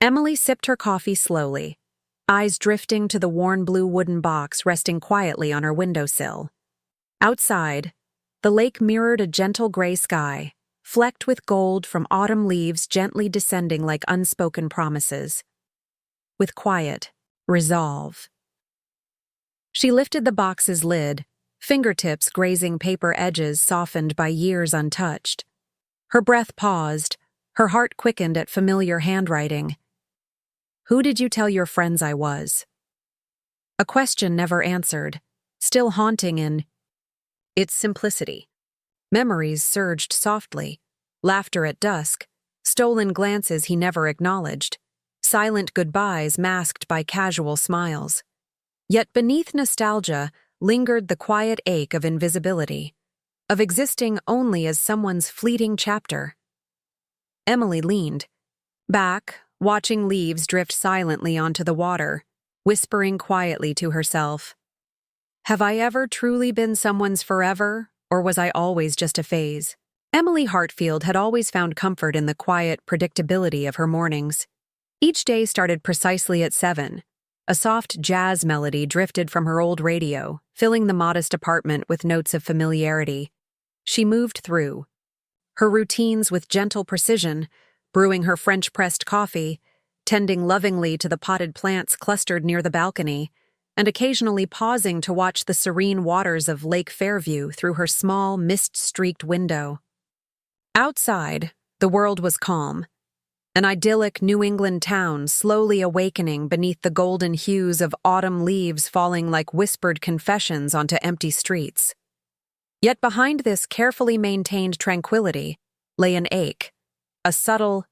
Emily sipped her coffee slowly, eyes drifting to the worn blue wooden box resting quietly on her windowsill. Outside, the lake mirrored a gentle gray sky, flecked with gold from autumn leaves gently descending like unspoken promises. With quiet resolve, she lifted the box's lid, fingertips grazing paper edges softened by years untouched. Her breath paused, her heart quickened at familiar handwriting. "Who did you tell your friends I was?" A question never answered, still haunting in its simplicity. Memories surged softly, laughter at dusk, stolen glances he never acknowledged, silent goodbyes masked by casual smiles. Yet beneath nostalgia lingered the quiet ache of invisibility, of existing only as someone's fleeting chapter. Emily leaned back, watching leaves drift silently onto the water, whispering quietly to herself, "Have I ever truly been someone's forever, or was I always just a phase?" Emily Hartfield had always found comfort in the quiet predictability of her mornings. Each day started precisely at 7. A soft jazz melody drifted from her old radio, filling the modest apartment with notes of familiarity. She moved through her routines with gentle precision, brewing her French-pressed coffee, tending lovingly to the potted plants clustered near the balcony, and occasionally pausing to watch the serene waters of Lake Fairview through her small, mist-streaked window. Outside, the world was calm, an idyllic New England town slowly awakening beneath the golden hues of autumn leaves falling like whispered confessions onto empty streets. Yet behind this carefully maintained tranquility lay an ache, a subtle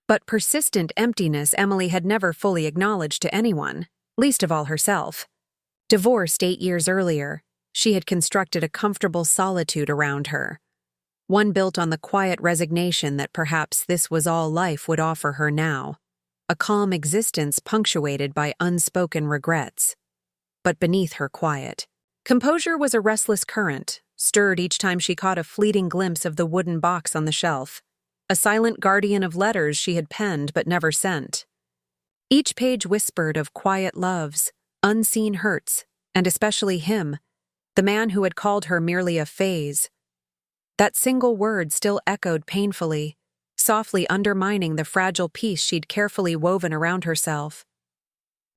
but persistent emptiness Emily had never fully acknowledged to anyone, least of all herself. Divorced 8 years earlier, she had constructed a comfortable solitude around her, one built on the quiet resignation that perhaps this was all life would offer her now, a calm existence punctuated by unspoken regrets. But beneath her quiet composure was a restless current, stirred each time she caught a fleeting glimpse of the wooden box on the shelf, a silent guardian of letters she had penned but never sent. Each page whispered of quiet loves, unseen hurts, and especially him, the man who had called her merely a phase. That single word still echoed painfully, softly undermining the fragile peace she'd carefully woven around herself.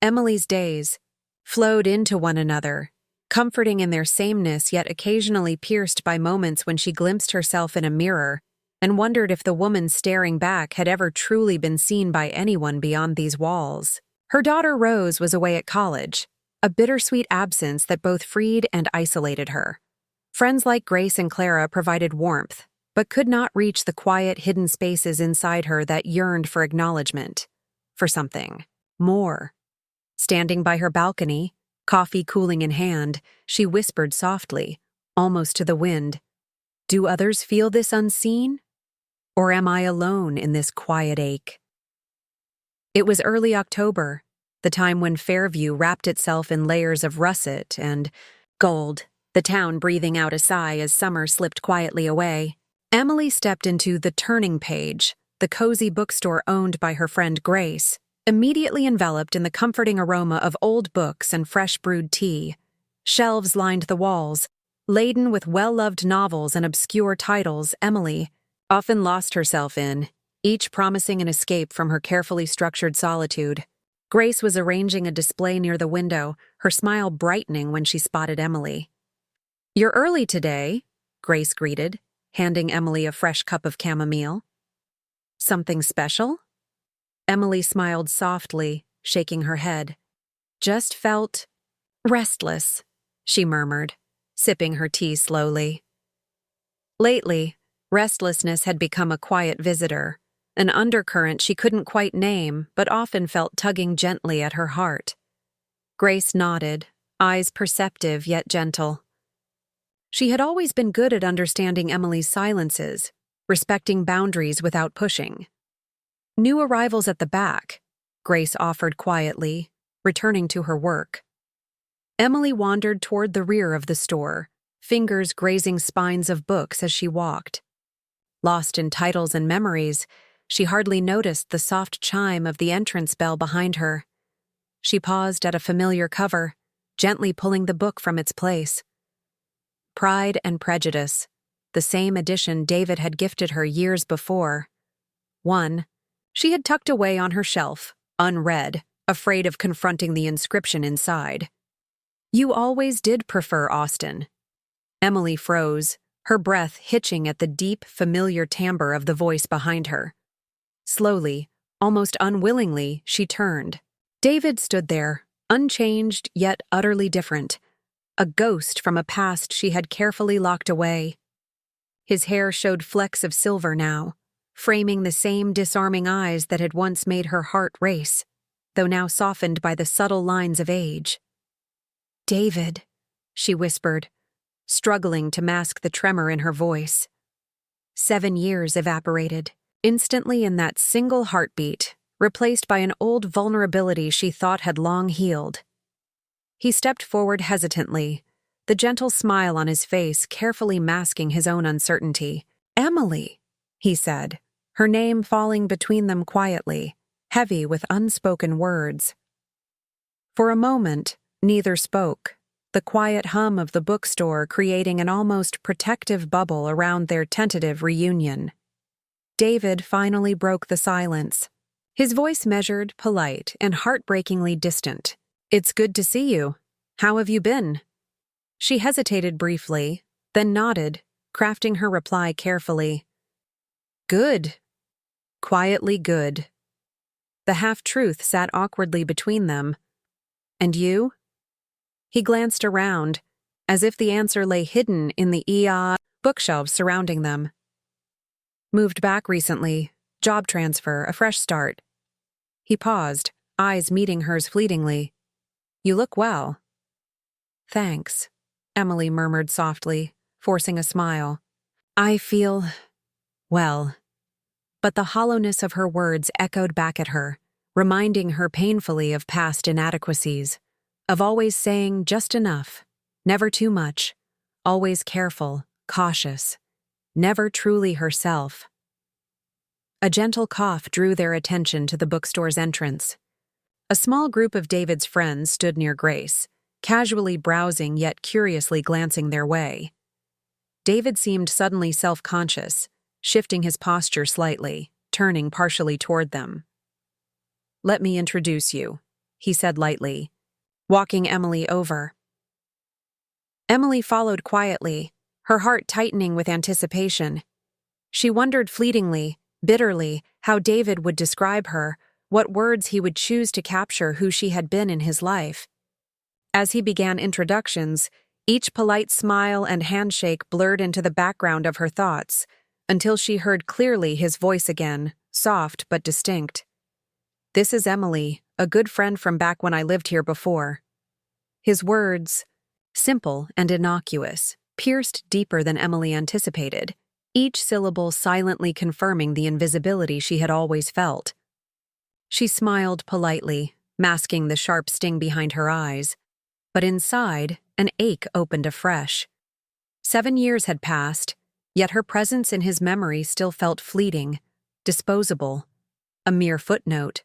Emily's days flowed into one another, comforting in their sameness yet occasionally pierced by moments when she glimpsed herself in a mirror and wondered if the woman staring back had ever truly been seen by anyone beyond these walls. Her daughter Rose was away at college, a bittersweet absence that both freed and isolated her. Friends like Grace and Clara provided warmth, but could not reach the quiet, hidden spaces inside her that yearned for acknowledgement, for something more. Standing by her balcony, coffee cooling in hand, she whispered softly, almost to the wind, "Do others feel this unseen? Or am I alone in this quiet ache?" It was early October, the time when Fairview wrapped itself in layers of russet and gold, the town breathing out a sigh as summer slipped quietly away. Emily stepped into the Turning Page, the cozy bookstore owned by her friend Grace, immediately enveloped in the comforting aroma of old books and fresh brewed tea. Shelves lined the walls, laden with well-loved novels and obscure titles Emily often lost herself in, each promising an escape from her carefully structured solitude. Grace was arranging a display near the window, her smile brightening when she spotted Emily. "You're early today," Grace greeted, handing Emily a fresh cup of chamomile. "Something special?" Emily smiled softly, shaking her head. "Just felt restless," she murmured, sipping her tea slowly. Lately, restlessness had become a quiet visitor, an undercurrent she couldn't quite name but often felt tugging gently at her heart. Grace nodded, eyes perceptive yet gentle. She had always been good at understanding Emily's silences, respecting boundaries without pushing. "New arrivals at the back," Grace offered quietly, returning to her work. Emily wandered toward the rear of the store, fingers grazing spines of books as she walked. Lost in titles and memories, She hardly noticed the soft chime of the entrance bell behind her. She paused at a familiar cover, gently pulling the book from its place. Pride and Prejudice, the same edition David had gifted her years before. One she had tucked away on her shelf, unread, afraid of confronting the inscription inside. "You always did prefer Austen." Emily froze, her breath hitching at the deep, familiar timbre of the voice behind her. Slowly, almost unwillingly, she turned. David stood there, unchanged yet utterly different, a ghost from a past she had carefully locked away. His hair showed flecks of silver now, framing the same disarming eyes that had once made her heart race, though now softened by the subtle lines of age. "David," she whispered, struggling to mask the tremor in her voice. 7 years evaporated, instantly in that single heartbeat, replaced by an old vulnerability she thought had long healed. He stepped forward hesitantly, the gentle smile on his face carefully masking his own uncertainty. "Emily," he said, her name falling between them quietly, heavy with unspoken words. For a moment, neither spoke, the quiet hum of the bookstore creating an almost protective bubble around their tentative reunion. David finally broke the silence. His voice measured, polite, and heartbreakingly distant. "It's good to see you. How have you been?" She hesitated briefly, then nodded, crafting her reply carefully. "Good. Quietly good." The half-truth sat awkwardly between them. "And you?" He glanced around, as if the answer lay hidden in the bookshelves surrounding them. "Moved back recently. Job transfer, a fresh start." He paused, eyes meeting hers fleetingly. "You look well." "Thanks," Emily murmured softly, forcing a smile. "I feel well." But the hollowness of her words echoed back at her, reminding her painfully of past inadequacies, of always saying just enough, never too much, always careful, cautious, never truly herself. A gentle cough drew their attention to the bookstore's entrance. A small group of David's friends stood near Grace, casually browsing yet curiously glancing their way. David seemed suddenly self-conscious, shifting his posture slightly, turning partially toward them. "Let me introduce you," he said lightly, walking Emily over. Emily followed quietly, her heart tightening with anticipation. She wondered fleetingly, bitterly, how David would describe her, what words he would choose to capture who she had been in his life. As he began introductions, each polite smile and handshake blurred into the background of her thoughts, until she heard clearly his voice again, soft but distinct. "This is Emily, a good friend from back when I lived here before." His words, simple and innocuous, pierced deeper than Emily anticipated, each syllable silently confirming the invisibility she had always felt. She smiled politely, masking the sharp sting behind her eyes, but inside, an ache opened afresh. 7 years had passed, yet her presence in his memory still felt fleeting, disposable, a mere footnote.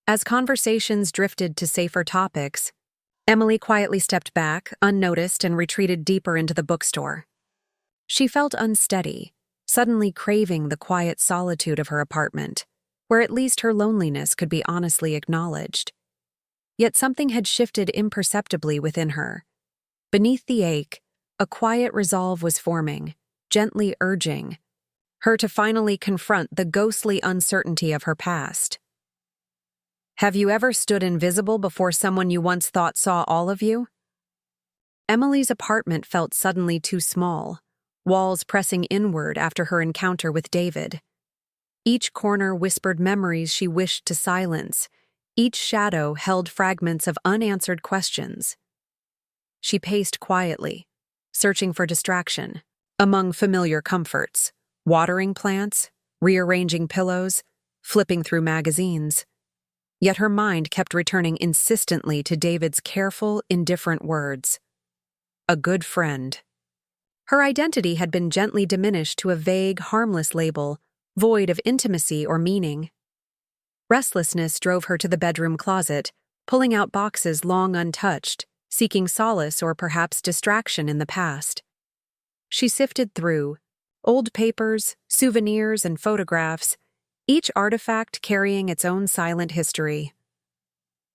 As conversations drifted to safer topics, Emily quietly stepped back, unnoticed, and retreated deeper into the bookstore. She felt unsteady, suddenly craving the quiet solitude of her apartment, where at least her loneliness could be honestly acknowledged. Yet something had shifted imperceptibly within her. Beneath the ache, a quiet resolve was forming, gently urging her to finally confront the ghostly uncertainty of her past. "Have you ever stood invisible before someone you once thought saw all of you?" Emily's apartment felt suddenly too small, walls pressing inward after her encounter with David. Each corner whispered memories she wished to silence, each shadow held fragments of unanswered questions. She paced quietly, searching for distraction, among familiar comforts, watering plants, rearranging pillows, flipping through magazines. Yet her mind kept returning insistently to David's careful, indifferent words. A good friend. Her identity had been gently diminished to a vague, harmless label, void of intimacy or meaning. Restlessness drove her to the bedroom closet, pulling out boxes long untouched, seeking solace or perhaps distraction in the past. She sifted through old papers, souvenirs, and photographs, each artifact carrying its own silent history.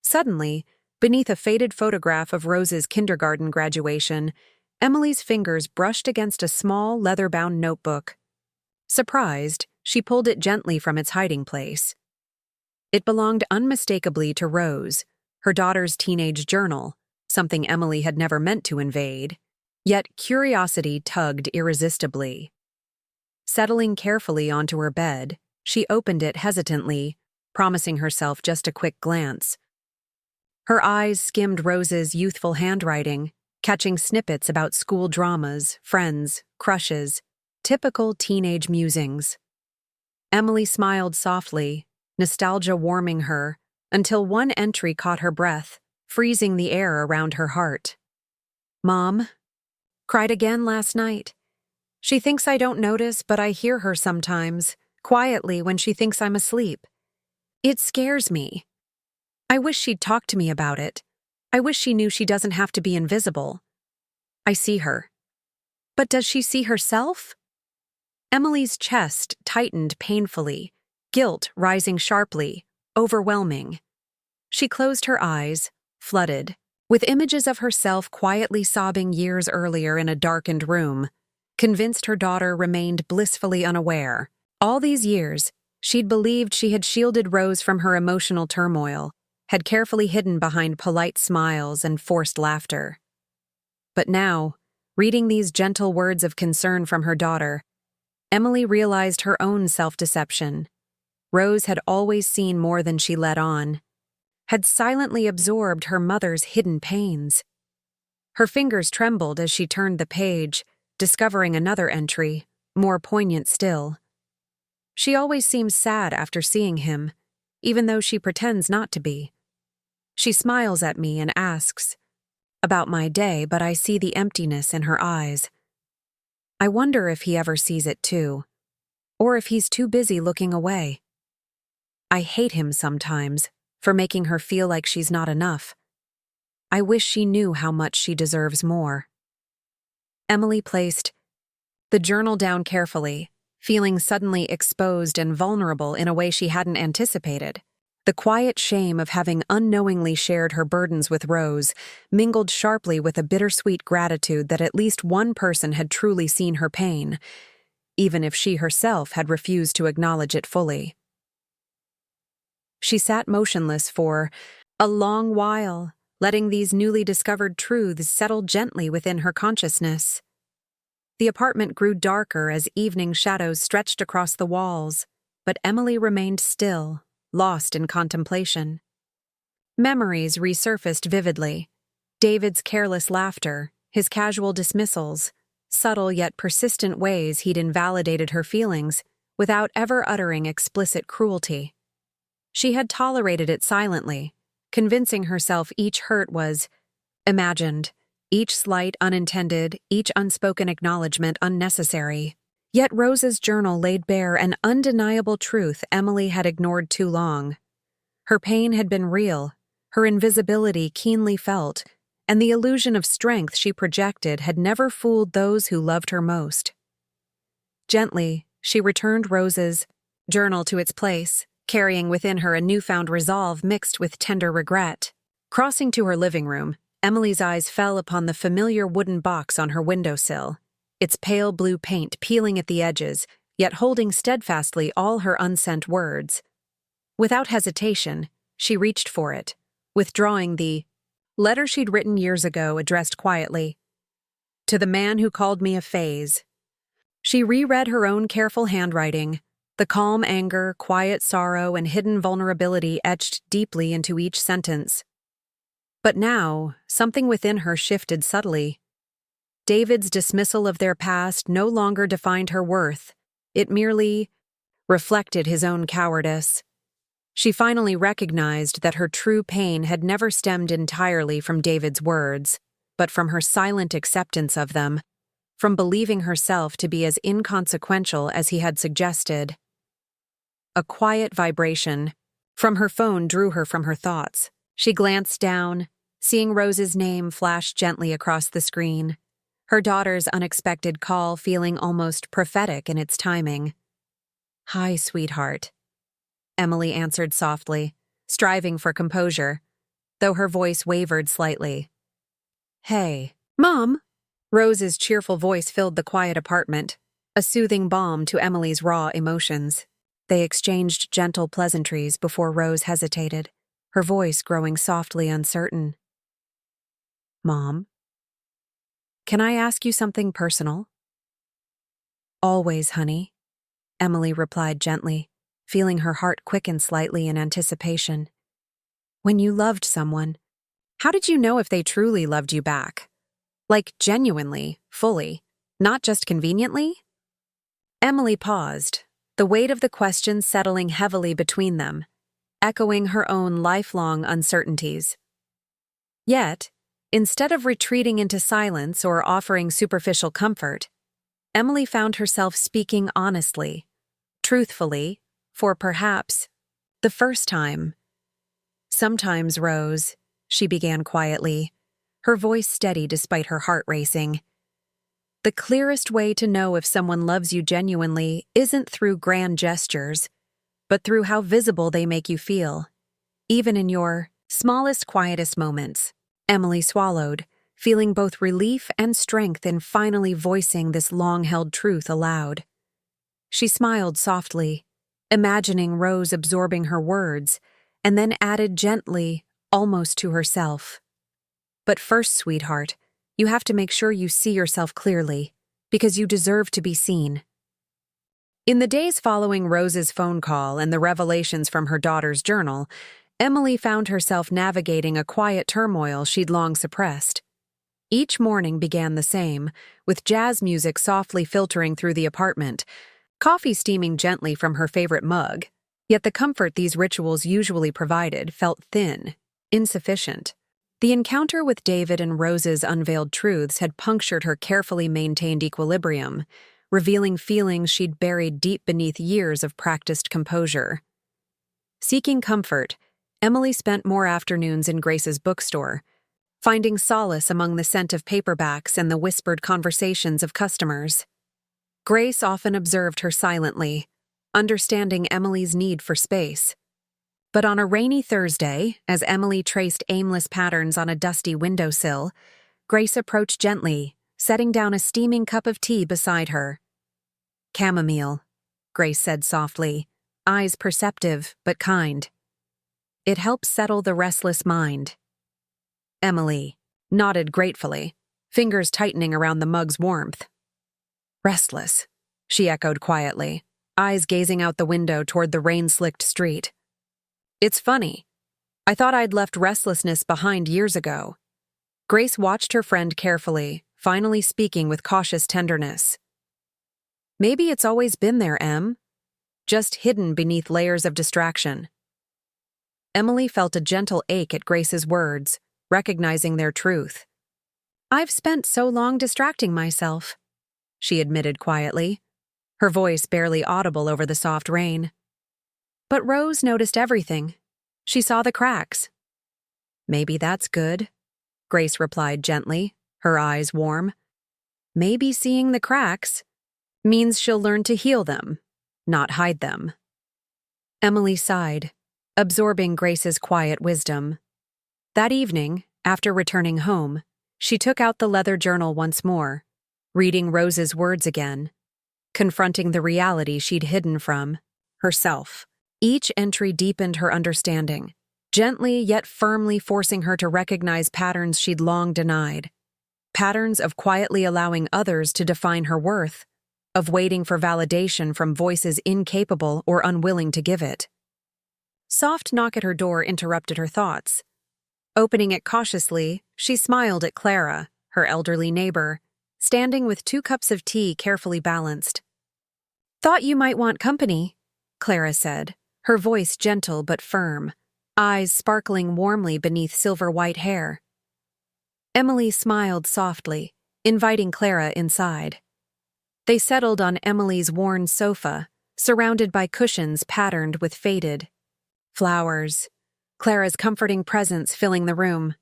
Suddenly, beneath a faded photograph of Rose's kindergarten graduation, Emily's fingers brushed against a small, leather-bound notebook. Surprised, she pulled it gently from its hiding place. It belonged unmistakably to Rose, her daughter's teenage journal, something Emily had never meant to invade. Yet curiosity tugged irresistibly. Settling carefully onto her bed, she opened it hesitantly, promising herself just a quick glance. Her eyes skimmed Rose's youthful handwriting, catching snippets about school dramas, friends, crushes, typical teenage musings. Emily smiled softly, nostalgia warming her, until one entry caught her breath, freezing the air around her heart. "Mom, cried again last night. She thinks I don't notice, but I hear her sometimes, quietly when she thinks I'm asleep. It scares me. I wish she'd talk to me about it. I wish she knew she doesn't have to be invisible. I see her. But does she see herself?" Emily's chest tightened painfully, guilt rising sharply, overwhelming. She closed her eyes, flooded, with images of herself quietly sobbing years earlier in a darkened room, convinced her daughter remained blissfully unaware. All these years, she'd believed she had shielded Rose from her emotional turmoil, had carefully hidden behind polite smiles and forced laughter. But now, reading these gentle words of concern from her daughter, Emily realized her own self-deception. Rose had always seen more than she let on, had silently absorbed her mother's hidden pains. Her fingers trembled as she turned the page, discovering another entry, more poignant still. She always seems sad after seeing him, even though she pretends not to be. She smiles at me and asks about my day, but I see the emptiness in her eyes. I wonder if he ever sees it too, or if he's too busy looking away. I hate him sometimes for making her feel like she's not enough. I wish she knew how much she deserves more. Emily placed the journal down carefully, feeling suddenly exposed and vulnerable in a way she hadn't anticipated. The quiet shame of having unknowingly shared her burdens with Rose mingled sharply with a bittersweet gratitude that at least one person had truly seen her pain, even if she herself had refused to acknowledge it fully. She sat motionless for a long while, letting these newly discovered truths settle gently within her consciousness. The apartment grew darker as evening shadows stretched across the walls, but Emily remained still, lost in contemplation. Memories resurfaced vividly. David's careless laughter, his casual dismissals, subtle yet persistent ways he'd invalidated her feelings without ever uttering explicit cruelty. She had tolerated it silently, convincing herself each hurt was imagined, each slight unintended, each unspoken acknowledgement unnecessary. Yet Rose's journal laid bare an undeniable truth Emily had ignored too long. Her pain had been real, her invisibility keenly felt, and the illusion of strength she projected had never fooled those who loved her most. Gently, she returned Rose's journal to its place, carrying within her a newfound resolve mixed with tender regret. Crossing to her living room, Emily's eyes fell upon the familiar wooden box on her windowsill, its pale blue paint peeling at the edges, yet holding steadfastly all her unsent words. Without hesitation, she reached for it, withdrawing the letter she'd written years ago addressed quietly, "To the man who called me a phase." She reread her own careful handwriting, the calm anger, quiet sorrow, and hidden vulnerability etched deeply into each sentence. But now, something within her shifted subtly. David's dismissal of their past no longer defined her worth. It merely reflected his own cowardice. She finally recognized that her true pain had never stemmed entirely from David's words, but from her silent acceptance of them, from believing herself to be as inconsequential as he had suggested. a quiet vibration from her phone drew her from her thoughts. She glanced down, seeing Rose's name flash gently across the screen, her daughter's unexpected call feeling almost prophetic in its timing. "Hi, sweetheart," Emily answered softly, striving for composure, though her voice wavered slightly. "Hey, Mom!" Rose's cheerful voice filled the quiet apartment, a soothing balm to Emily's raw emotions. They exchanged gentle pleasantries before Rose hesitated, her voice growing softly uncertain. "Mom, can I ask you something personal?" "Always, honey," Emily replied gently, feeling her heart quicken slightly in anticipation. "When you loved someone, how did you know if they truly loved you back? Like genuinely, fully, not just conveniently?" Emily paused, the weight of the question settling heavily between them, echoing her own lifelong uncertainties. Yet, instead of retreating into silence or offering superficial comfort, Emily found herself speaking honestly, truthfully, for perhaps the first time. "Sometimes, Rose," she began quietly, her voice steady despite her heart racing, "the clearest way to know if someone loves you genuinely isn't through grand gestures, but through how visible they make you feel, even in your smallest, quietest moments." Emily swallowed, feeling both relief and strength in finally voicing this long-held truth aloud. She smiled softly, imagining Rose absorbing her words, and then added gently, almost to herself, "But first, sweetheart, you have to make sure you see yourself clearly, because you deserve to be seen." In the days following Rose's phone call and the revelations from her daughter's journal, Emily found herself navigating a quiet turmoil she'd long suppressed. Each morning began the same, with jazz music softly filtering through the apartment, coffee steaming gently from her favorite mug, yet the comfort these rituals usually provided felt thin, insufficient. The encounter with David and Rose's unveiled truths had punctured her carefully maintained equilibrium, revealing feelings she'd buried deep beneath years of practiced composure. Seeking comfort, Emily spent more afternoons in Grace's bookstore, finding solace among the scent of paperbacks and the whispered conversations of customers. Grace often observed her silently, understanding Emily's need for space. But on a rainy Thursday, as Emily traced aimless patterns on a dusty windowsill, Grace approached gently, setting down a steaming cup of tea beside her. "Chamomile," Grace said softly, eyes perceptive but kind. "It helps settle the restless mind." Emily nodded gratefully, fingers tightening around the mug's warmth. "Restless," she echoed quietly, eyes gazing out the window toward the rain-slicked street. "It's funny. I thought I'd left restlessness behind years ago." Grace watched her friend carefully, finally speaking with cautious tenderness. "Maybe it's always been there, Em, just hidden beneath layers of distraction." Emily felt a gentle ache at Grace's words, recognizing their truth. "I've spent so long distracting myself," she admitted quietly, her voice barely audible over the soft rain. But Rose noticed everything. She saw the cracks. "Maybe that's good," Grace replied gently, her eyes warm. "Maybe seeing the cracks means she'll learn to heal them, not hide them." Emily sighed, absorbing Grace's quiet wisdom. That evening, after returning home, she took out the leather journal once more, reading Rose's words again, confronting the reality she'd hidden from herself. Each entry deepened her understanding, gently yet firmly forcing her to recognize patterns she'd long denied. Patterns of quietly allowing others to define her worth, of waiting for validation from voices incapable or unwilling to give it. Soft knock at her door interrupted her thoughts. Opening it cautiously, she smiled at Clara, her elderly neighbor, standing with 2 cups of tea carefully balanced. "Thought you might want company," Clara said, her voice gentle but firm, eyes sparkling warmly beneath silver-white hair. Emily smiled softly, inviting Clara inside. They settled on Emily's worn sofa, surrounded by cushions patterned with faded flowers, Clara's comforting presence filling the room.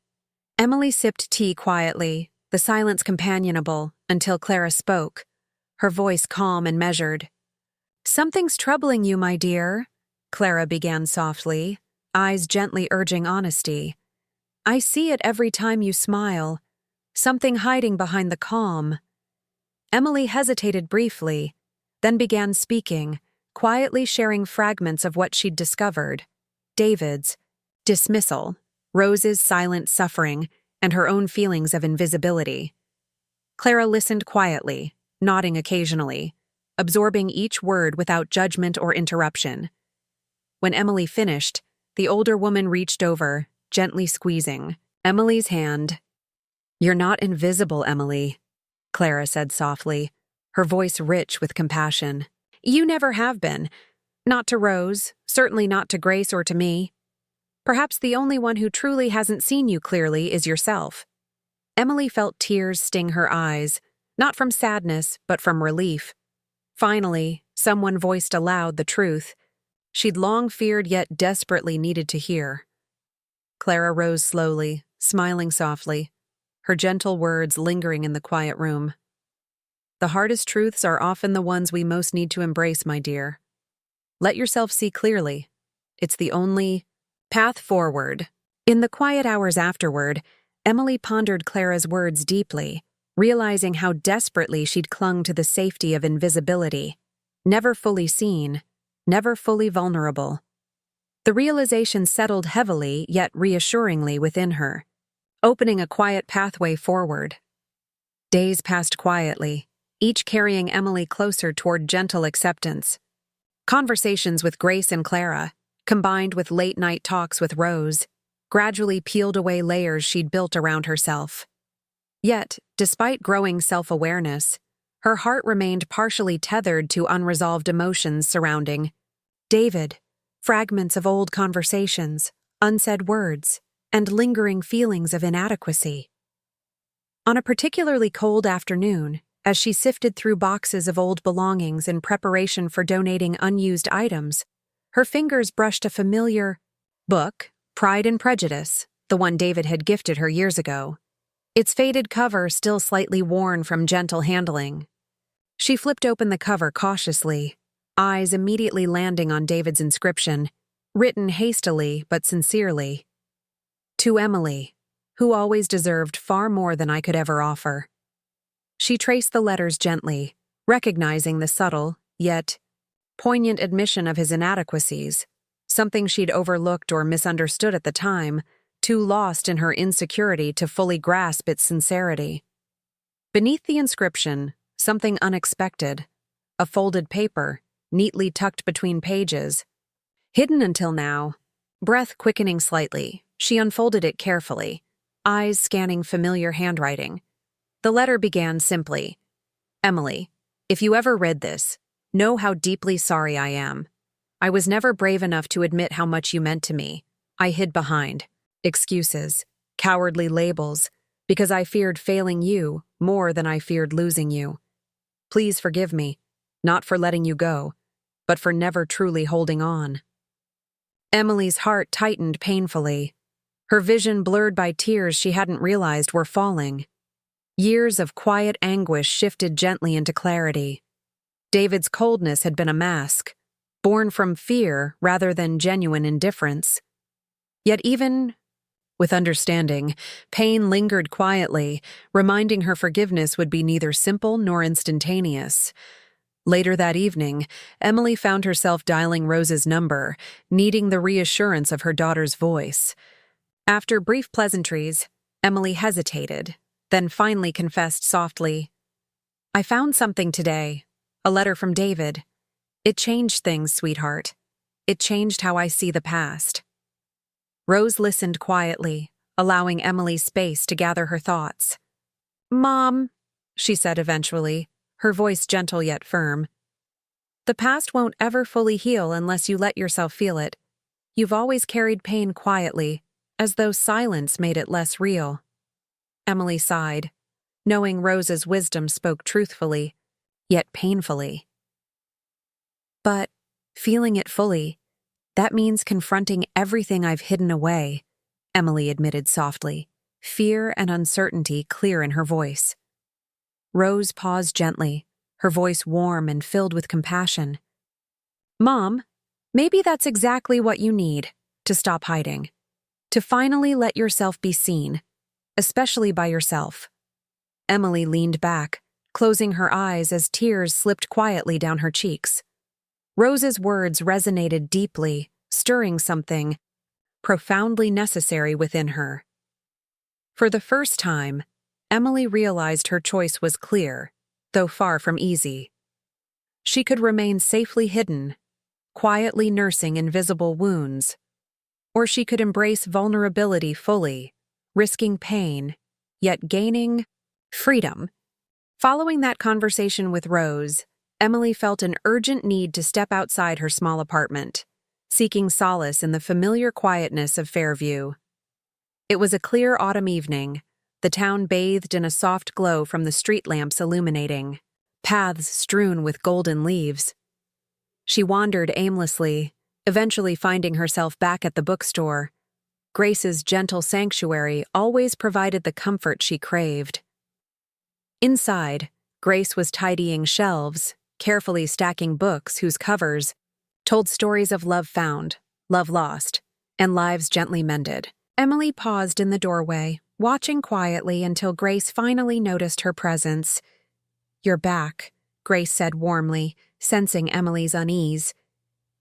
Emily sipped tea quietly, the silence companionable, until Clara spoke, her voice calm and measured. "Something's troubling you, my dear," Clara began softly, eyes gently urging honesty. "I see it every time you smile, something hiding behind the calm." Emily hesitated briefly, then began speaking, quietly sharing fragments of what she'd discovered. David's dismissal, Rose's silent suffering, and her own feelings of invisibility. Clara listened quietly, nodding occasionally, absorbing each word without judgment or interruption. When Emily finished, the older woman reached over, gently squeezing Emily's hand. "You're not invisible, Emily," Clara said softly, her voice rich with compassion. "You never have been. Not to Rose, certainly not to Grace or to me. Perhaps the only one who truly hasn't seen you clearly is yourself." Emily felt tears sting her eyes, not from sadness, but from relief. Finally, someone voiced aloud the truth she'd long feared yet desperately needed to hear. Clara rose slowly, smiling softly, her gentle words lingering in the quiet room. "The hardest truths are often the ones we most need to embrace, my dear. Let yourself see clearly. It's the only path forward." In the quiet hours afterward, Emily pondered Clara's words deeply, realizing how desperately she'd clung to the safety of invisibility. Never fully seen, never fully vulnerable. The realization settled heavily yet reassuringly within her, opening a quiet pathway forward. Days passed quietly, each carrying Emily closer toward gentle acceptance. Conversations with Grace and Clara, combined with late-night talks with Rose, gradually peeled away layers she'd built around herself. Yet, despite growing self-awareness, her heart remained partially tethered to unresolved emotions surrounding David, fragments of old conversations, unsaid words, and lingering feelings of inadequacy. On a particularly cold afternoon, as she sifted through boxes of old belongings in preparation for donating unused items, her fingers brushed a familiar book, Pride and Prejudice, the one David had gifted her years ago, its faded cover still slightly worn from gentle handling. She flipped open the cover cautiously, eyes immediately landing on David's inscription, written hastily but sincerely. "To Emily, who always deserved far more than I could ever offer." She traced the letters gently, recognizing the subtle, yet poignant admission of his inadequacies, something she'd overlooked or misunderstood at the time, too lost in her insecurity to fully grasp its sincerity. Beneath the inscription, something unexpected, a folded paper, neatly tucked between pages. Hidden until now, breath quickening slightly, she unfolded it carefully, eyes scanning familiar handwriting. The letter began simply, "Emily, if you ever read this, know how deeply sorry I am. I was never brave enough to admit how much you meant to me. I hid behind excuses, cowardly labels, because I feared failing you more than I feared losing you. Please forgive me, not for letting you go, but for never truly holding on." Emily's heart tightened painfully, her vision blurred by tears she hadn't realized were falling. Years of quiet anguish shifted gently into clarity. David's coldness had been a mask, born from fear rather than genuine indifference. Yet even with understanding, pain lingered quietly, reminding her forgiveness would be neither simple nor instantaneous. Later that evening, Emily found herself dialing Rose's number, needing the reassurance of her daughter's voice. After brief pleasantries, Emily hesitated, then finally confessed softly, "I found something today, a letter from David. It changed things, sweetheart. It changed how I see the past." Rose listened quietly, allowing Emily space to gather her thoughts. "Mom," she said eventually, her voice gentle yet firm, "the past won't ever fully heal unless you let yourself feel it. You've always carried pain quietly, as though silence made it less real." Emily sighed, knowing Rose's wisdom spoke truthfully, yet painfully. But, feeling it fully, that means confronting everything I've hidden away, Emily admitted softly, fear and uncertainty clear in her voice. Rose paused gently, her voice warm and filled with compassion. Mom, maybe that's exactly what you need, to stop hiding. To finally let yourself be seen, especially by yourself. Emily leaned back, closing her eyes as tears slipped quietly down her cheeks. Rose's words resonated deeply, stirring something profoundly necessary within her. For the first time, Emily realized her choice was clear, though far from easy. She could remain safely hidden, quietly nursing invisible wounds, or she could embrace vulnerability fully, risking pain, yet gaining freedom. Following that conversation with Rose, Emily felt an urgent need to step outside her small apartment, seeking solace in the familiar quietness of Fairview. It was a clear autumn evening, the town bathed in a soft glow from the street lamps illuminating, paths strewn with golden leaves. She wandered aimlessly, eventually finding herself back at the bookstore. Grace's gentle sanctuary always provided the comfort she craved. Inside, Grace was tidying shelves, carefully stacking books whose covers told stories of love found, love lost, and lives gently mended. Emily paused in the doorway, watching quietly until Grace finally noticed her presence. "You're back," Grace said warmly, sensing Emily's unease.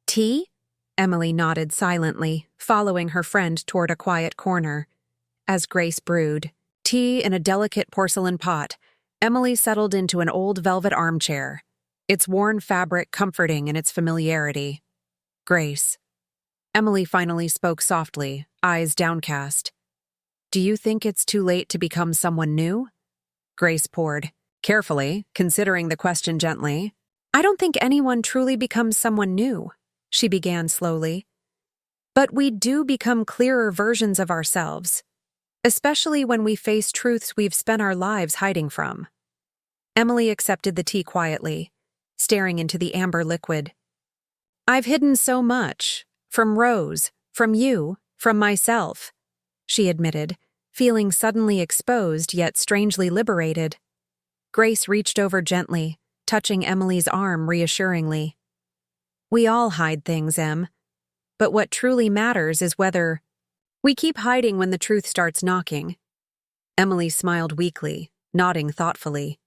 "Tea?" Emily nodded silently, following her friend toward a quiet corner. As Grace brewed tea in a delicate porcelain pot, Emily settled into an old velvet armchair, its worn fabric comforting in its familiarity. "Grace." Emily finally spoke softly, eyes downcast. "Do you think it's too late to become someone new?" Grace poured, carefully, considering the question gently. "I don't think anyone truly becomes someone new," she began slowly. "But we do become clearer versions of ourselves, especially when we face truths we've spent our lives hiding from." Emily accepted the tea quietly, staring into the amber liquid. "I've hidden so much, from Rose, from you, from myself," she admitted, feeling suddenly exposed yet strangely liberated. Grace reached over gently, touching Emily's arm reassuringly. "We all hide things, Em. But what truly matters is whether we keep hiding when the truth starts knocking." Emily smiled weakly, nodding thoughtfully.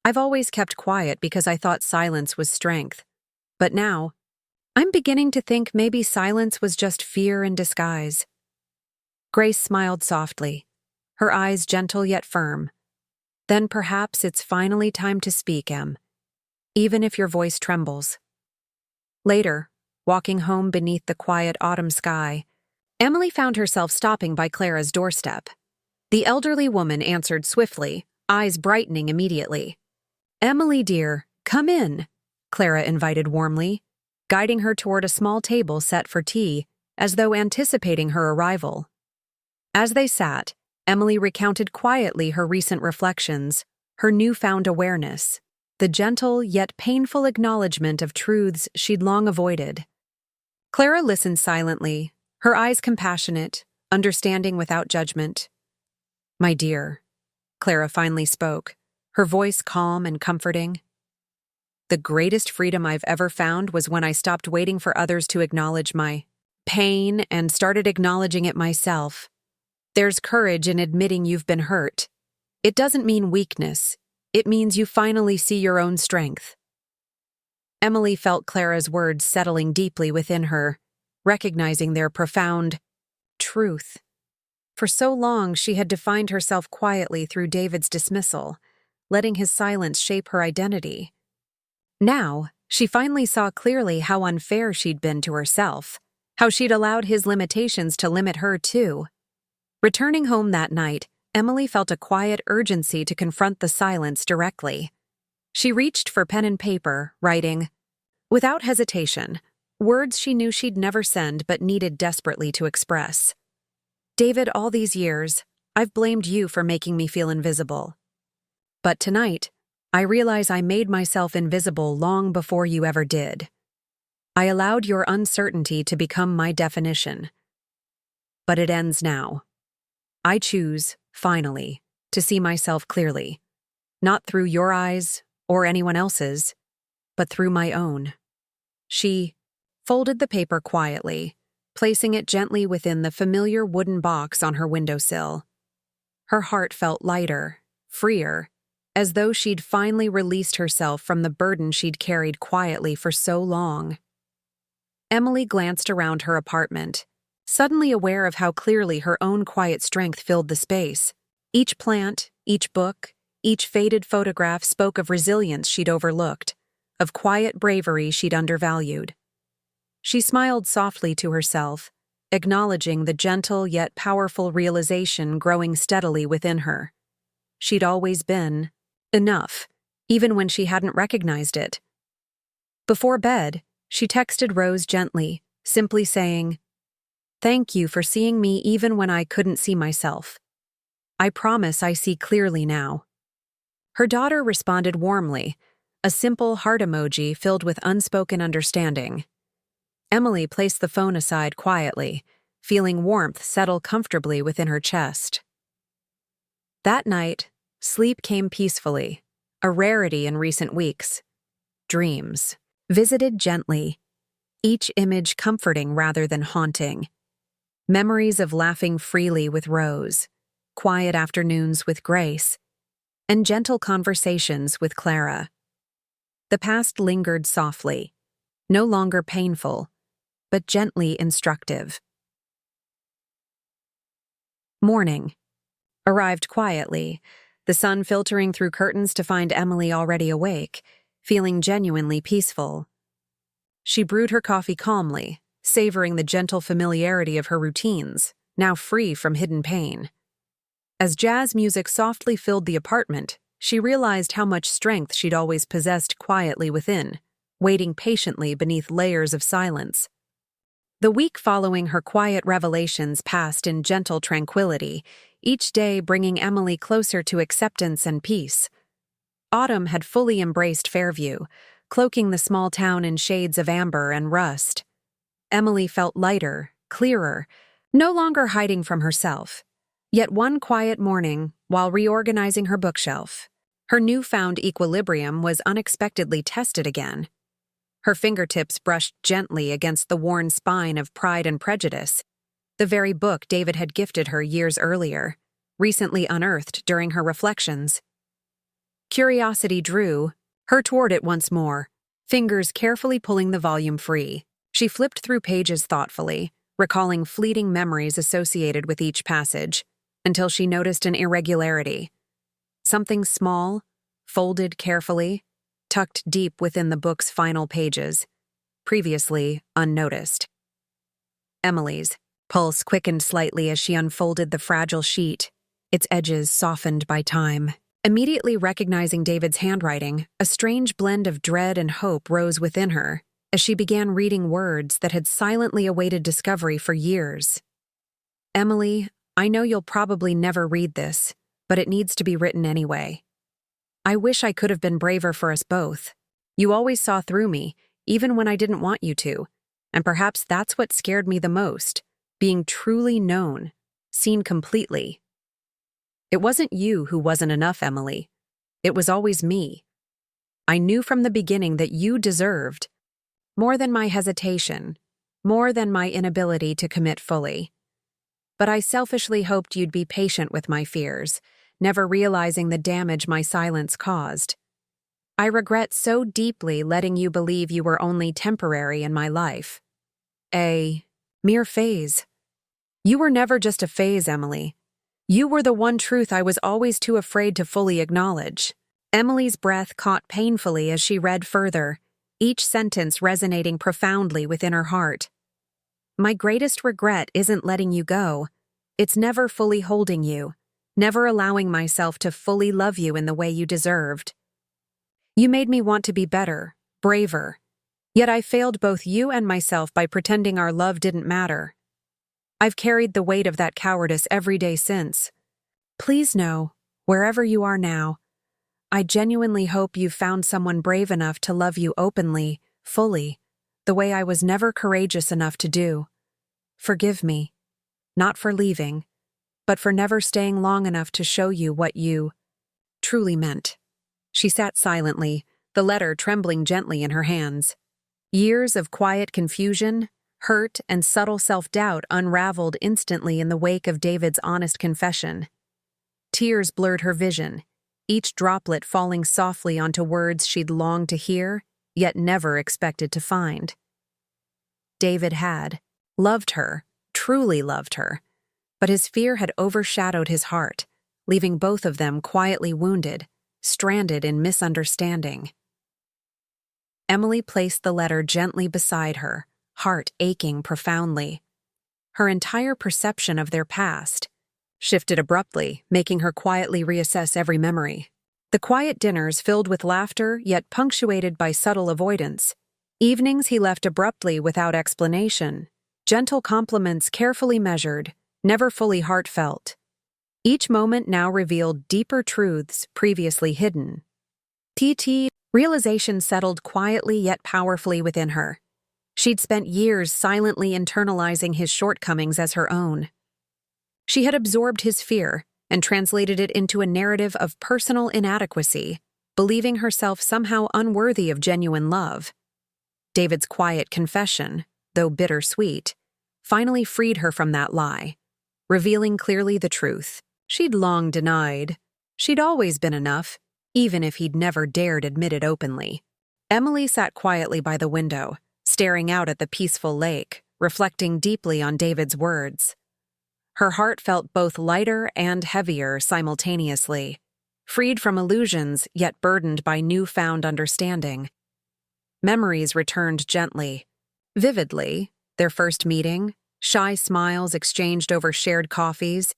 "I've always kept quiet because I thought silence was strength. But now, I'm beginning to think maybe silence was just fear in disguise." Grace smiled softly, her eyes gentle yet firm. "Then perhaps it's finally time to speak, Em, even if your voice trembles." Later, walking home beneath the quiet autumn sky, Emily found herself stopping by Clara's doorstep. The elderly woman answered swiftly, eyes brightening immediately. "Emily, dear, come in," Clara invited warmly, guiding her toward a small table set for tea, as though anticipating her arrival. As they sat, Emily recounted quietly her recent reflections, her newfound awareness, the gentle yet painful acknowledgement of truths she'd long avoided. Clara listened silently, her eyes compassionate, understanding without judgment. "My dear," Clara finally spoke, her voice calm and comforting. "The greatest freedom I've ever found was when I stopped waiting for others to acknowledge my pain and started acknowledging it myself. There's courage in admitting you've been hurt. It doesn't mean weakness. It means you finally see your own strength." Emily felt Clara's words settling deeply within her, recognizing their profound truth. For so long, she had defined herself quietly through David's dismissal, letting his silence shape her identity. Now, she finally saw clearly how unfair she'd been to herself, how she'd allowed his limitations to limit her too. Returning home that night, Emily felt a quiet urgency to confront the silence directly. She reached for pen and paper, writing, without hesitation, words she knew she'd never send but needed desperately to express. "David, all these years, I've blamed you for making me feel invisible. But tonight, I realize I made myself invisible long before you ever did. I allowed your uncertainty to become my definition. But it ends now. I choose, finally, to see myself clearly, not through your eyes or anyone else's, but through my own. She folded the paper quietly, placing it gently within the familiar wooden box on her windowsill. Her heart felt lighter, freer, as though she'd finally released herself from the burden she'd carried quietly for so long. Emily glanced around her apartment, suddenly aware of how clearly her own quiet strength filled the space. Each plant, each book, each faded photograph spoke of resilience she'd overlooked, of quiet bravery she'd undervalued. She smiled softly to herself, acknowledging the gentle yet powerful realization growing steadily within her. She'd always been enough, even when she hadn't recognized it. Before bed, she texted Rose gently, simply saying, "Thank you for seeing me even when I couldn't see myself. I promise I see clearly now." Her daughter responded warmly, a simple heart emoji filled with unspoken understanding. Emily placed the phone aside quietly, feeling warmth settle comfortably within her chest. That night, sleep came peacefully, a rarity in recent weeks. Dreams visited gently, each image comforting rather than haunting. Memories of laughing freely with Rose, quiet afternoons with Grace, and gentle conversations with Clara. The past lingered softly, no longer painful, but gently instructive. Morning arrived quietly, the sun filtering through curtains to find Emily already awake, feeling genuinely peaceful. She brewed her coffee calmly, savoring the gentle familiarity of her routines, now free from hidden pain. As jazz music softly filled the apartment, she realized how much strength she'd always possessed quietly within, waiting patiently beneath layers of silence. The week following her quiet revelations passed in gentle tranquility, each day bringing Emily closer to acceptance and peace. Autumn had fully embraced Fairview, cloaking the small town in shades of amber and rust. Emily felt lighter, clearer, no longer hiding from herself. Yet one quiet morning, while reorganizing her bookshelf, her newfound equilibrium was unexpectedly tested again. Her fingertips brushed gently against the worn spine of Pride and Prejudice, the very book David had gifted her years earlier, recently unearthed during her reflections. Curiosity drew her toward it once more, fingers carefully pulling the volume free. She flipped through pages thoughtfully, recalling fleeting memories associated with each passage, until she noticed an irregularity. Something small, folded carefully, tucked deep within the book's final pages, previously unnoticed. Emily's pulse quickened slightly as she unfolded the fragile sheet, its edges softened by time. Immediately recognizing David's handwriting, a strange blend of dread and hope rose within her as she began reading words that had silently awaited discovery for years. "Emily, I know you'll probably never read this, but it needs to be written anyway. I wish I could have been braver for us both. You always saw through me, even when I didn't want you to, and perhaps that's what scared me the most, being truly known, seen completely. It wasn't you who wasn't enough, Emily. It was always me. I knew from the beginning that you deserved more than my hesitation, more than my inability to commit fully. But I selfishly hoped you'd be patient with my fears, never realizing the damage my silence caused. I regret so deeply letting you believe you were only temporary in my life. A mere phase. You were never just a phase, Emily. You were the one truth I was always too afraid to fully acknowledge." Emily's breath caught painfully as she read further, each sentence resonating profoundly within her heart. "My greatest regret isn't letting you go. It's never fully holding you, never allowing myself to fully love you in the way you deserved. You made me want to be better, braver. Yet I failed both you and myself by pretending our love didn't matter. I've carried the weight of that cowardice every day since. Please know, wherever you are now, I genuinely hope you've found someone brave enough to love you openly, fully, the way I was never courageous enough to do. Forgive me, not for leaving, but for never staying long enough to show you what you truly meant." She sat silently, the letter trembling gently in her hands. Years of quiet confusion, hurt, and subtle self-doubt unraveled instantly in the wake of David's honest confession. Tears blurred her vision, each droplet falling softly onto words she'd longed to hear, yet never expected to find. David had loved her, truly loved her, but his fear had overshadowed his heart, leaving both of them quietly wounded, stranded in misunderstanding. Emily placed the letter gently beside her, heart aching profoundly. Her entire perception of their past shifted abruptly, making her quietly reassess every memory. The quiet dinners filled with laughter, yet punctuated by subtle avoidance. Evenings he left abruptly without explanation. Gentle compliments carefully measured, never fully heartfelt. Each moment now revealed deeper truths previously hidden. Realization settled quietly yet powerfully within her. She'd spent years silently internalizing his shortcomings as her own. She had absorbed his fear and translated it into a narrative of personal inadequacy, believing herself somehow unworthy of genuine love. David's quiet confession, though bittersweet, finally freed her from that lie, revealing clearly the truth she'd long denied. She'd always been enough, even if he'd never dared admit it openly. Emily sat quietly by the window, staring out at the peaceful lake, reflecting deeply on David's words. Her heart felt both lighter and heavier simultaneously, freed from illusions yet burdened by newfound understanding. Memories returned gently, vividly, their first meeting, shy smiles exchanged over shared coffees,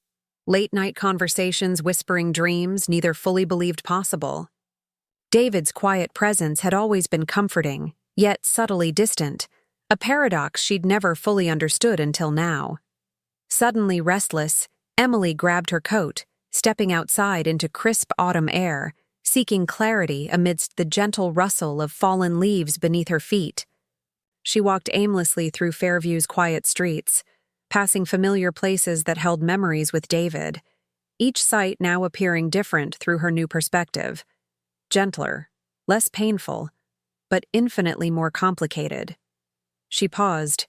late-night conversations whispering dreams neither fully believed possible. David's quiet presence had always been comforting, yet subtly distant, a paradox she'd never fully understood until now. Suddenly restless, Emily grabbed her coat, stepping outside into crisp autumn air, seeking clarity amidst the gentle rustle of fallen leaves beneath her feet. She walked aimlessly through Fairview's quiet streets, passing familiar places that held memories with David, each sight now appearing different through her new perspective. Gentler, less painful, but infinitely more complicated. She paused.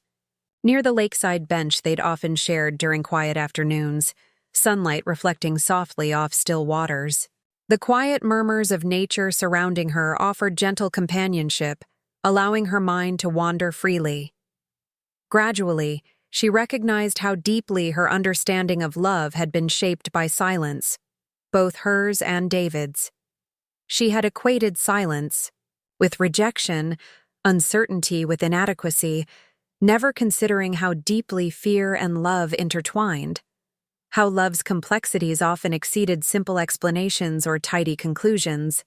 Near the lakeside bench they'd often shared during quiet afternoons, sunlight reflecting softly off still waters. The quiet murmurs of nature surrounding her offered gentle companionship, allowing her mind to wander freely. Gradually, she recognized how deeply her understanding of love had been shaped by silence, both hers and David's. She had equated silence with rejection, uncertainty with inadequacy, never considering how deeply fear and love intertwined, how love's complexities often exceeded simple explanations or tidy conclusions.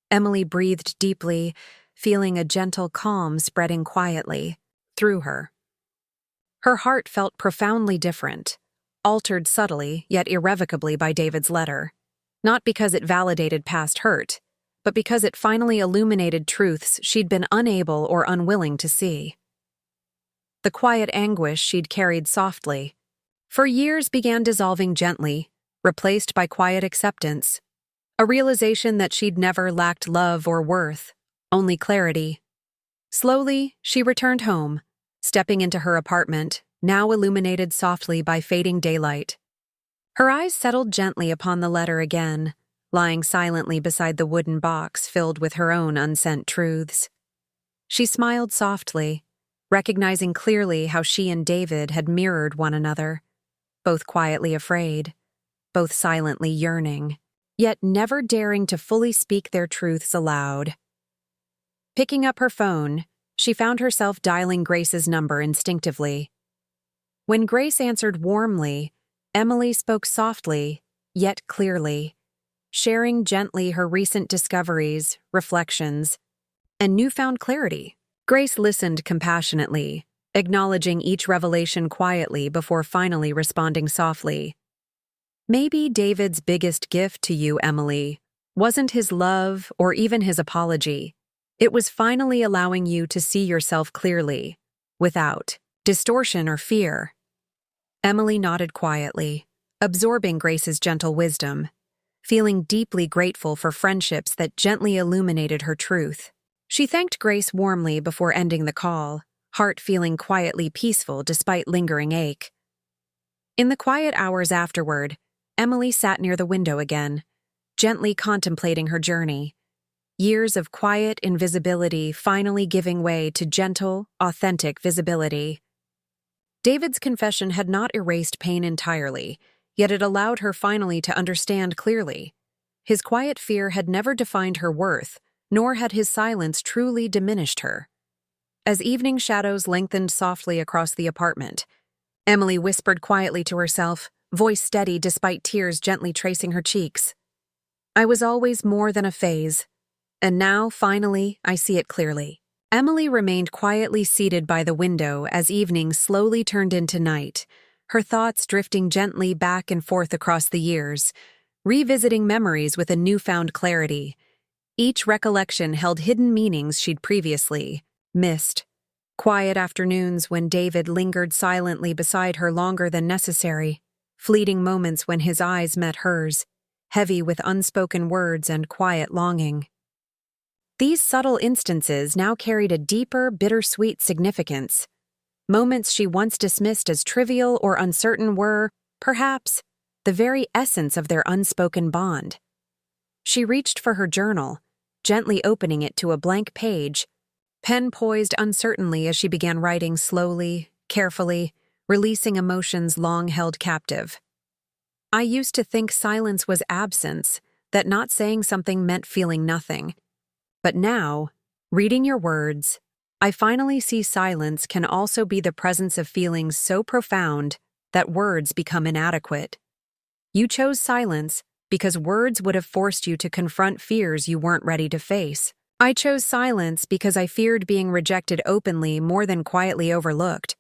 Emily breathed deeply, feeling a gentle calm spreading quietly through her. Her heart felt profoundly different, altered subtly yet irrevocably by David's letter, not because it validated past hurt, but because it finally illuminated truths she'd been unable or unwilling to see. The quiet anguish she'd carried softly, for years began dissolving gently, replaced by quiet acceptance, a realization that she'd never lacked love or worth, only clarity. Slowly, she returned home, stepping into her apartment, now illuminated softly by fading daylight. Her eyes settled gently upon the letter again, lying silently beside the wooden box filled with her own unsent truths. She smiled softly, recognizing clearly how she and David had mirrored one another, both quietly afraid, both silently yearning, yet never daring to fully speak their truths aloud. Picking up her phone, she found herself dialing Grace's number instinctively. When Grace answered warmly, Emily spoke softly, yet clearly, sharing gently her recent discoveries, reflections, and newfound clarity. Grace listened compassionately, acknowledging each revelation quietly before finally responding softly. "Maybe David's biggest gift to you, Emily, wasn't his love or even his apology. It was finally allowing you to see yourself clearly, without distortion or fear. Emily nodded quietly, absorbing Grace's gentle wisdom, feeling deeply grateful for friendships that gently illuminated her truth. She thanked Grace warmly before ending the call, heart feeling quietly peaceful despite lingering ache. In the quiet hours afterward, Emily sat near the window again, gently contemplating her journey. Years of quiet invisibility finally giving way to gentle, authentic visibility. David's confession had not erased pain entirely, yet it allowed her finally to understand clearly. His quiet fear had never defined her worth, nor had his silence truly diminished her. As evening shadows lengthened softly across the apartment, Emily whispered quietly to herself, voice steady despite tears gently tracing her cheeks. I was always more than a phase, and now, finally, I see it clearly. Emily remained quietly seated by the window as evening slowly turned into night, her thoughts drifting gently back and forth across the years, revisiting memories with a newfound clarity. Each recollection held hidden meanings she'd previously missed. Quiet afternoons when David lingered silently beside her longer than necessary, fleeting moments when his eyes met hers, heavy with unspoken words and quiet longing. These subtle instances now carried a deeper, bittersweet significance. Moments she once dismissed as trivial or uncertain were, perhaps, the very essence of their unspoken bond. She reached for her journal, gently opening it to a blank page, pen poised uncertainly as she began writing slowly, carefully, releasing emotions long held captive. I used to think silence was absence, that not saying something meant feeling nothing. But now, reading your words, I finally see silence can also be the presence of feelings so profound that words become inadequate. You chose silence because words would have forced you to confront fears you weren't ready to face. I chose silence because I feared being rejected openly more than quietly overlooked.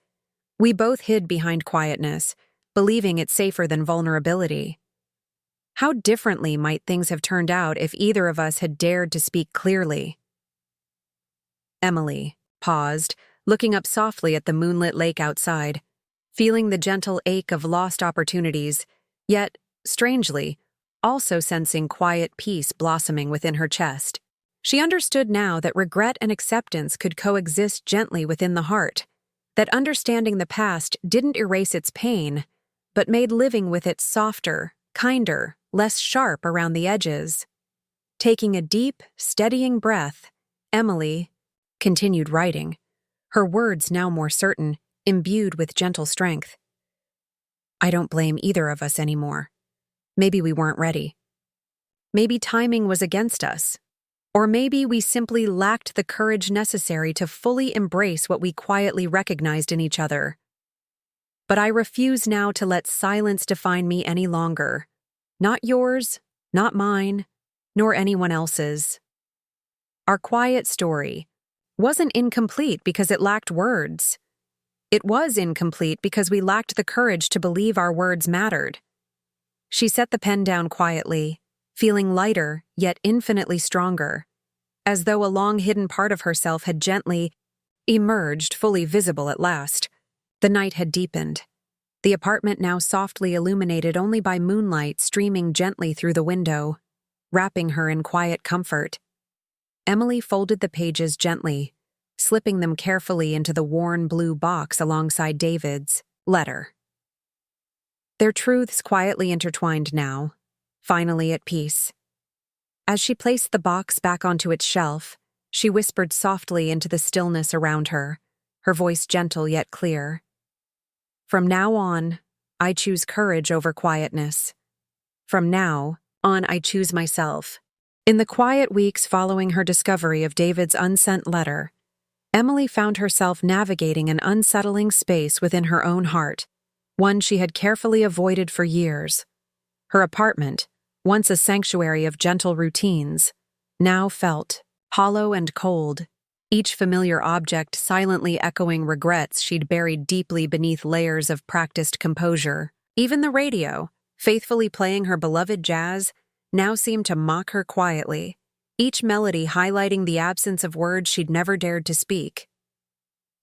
We both hid behind quietness, believing it safer than vulnerability. How differently might things have turned out if either of us had dared to speak clearly? Emily paused, looking up softly at the moonlit lake outside, feeling the gentle ache of lost opportunities, yet, strangely, also sensing quiet peace blossoming within her chest. She understood now that regret and acceptance could coexist gently within the heart, that understanding the past didn't erase its pain, but made living with it softer, kinder, less sharp around the edges. Taking a deep, steadying breath, Emily continued writing, her words now more certain, imbued with gentle strength. I don't blame either of us anymore. Maybe we weren't ready. Maybe timing was against us. Or maybe we simply lacked the courage necessary to fully embrace what we quietly recognized in each other. But I refuse now to let silence define me any longer. Not yours, not mine, nor anyone else's. Our quiet story wasn't incomplete because it lacked words. It was incomplete because we lacked the courage to believe our words mattered. She set the pen down quietly, feeling lighter yet infinitely stronger, as though a long-hidden part of herself had gently emerged, fully visible at last. The night had deepened, the apartment now softly illuminated only by moonlight streaming gently through the window, wrapping her in quiet comfort. Emily folded the pages gently, slipping them carefully into the worn blue box alongside David's letter. Their truths quietly intertwined now, finally at peace. As she placed the box back onto its shelf, she whispered softly into the stillness around her, her voice gentle yet clear. From now on, I choose courage over quietness. From now on, I choose myself. In the quiet weeks following her discovery of David's unsent letter, Emily found herself navigating an unsettling space within her own heart, one she had carefully avoided for years. Her apartment, once a sanctuary of gentle routines, now felt hollow and cold, each familiar object silently echoing regrets she'd buried deeply beneath layers of practiced composure. Even the radio, faithfully playing her beloved jazz, now seemed to mock her quietly. each melody highlighting the absence of words she'd never dared to speak.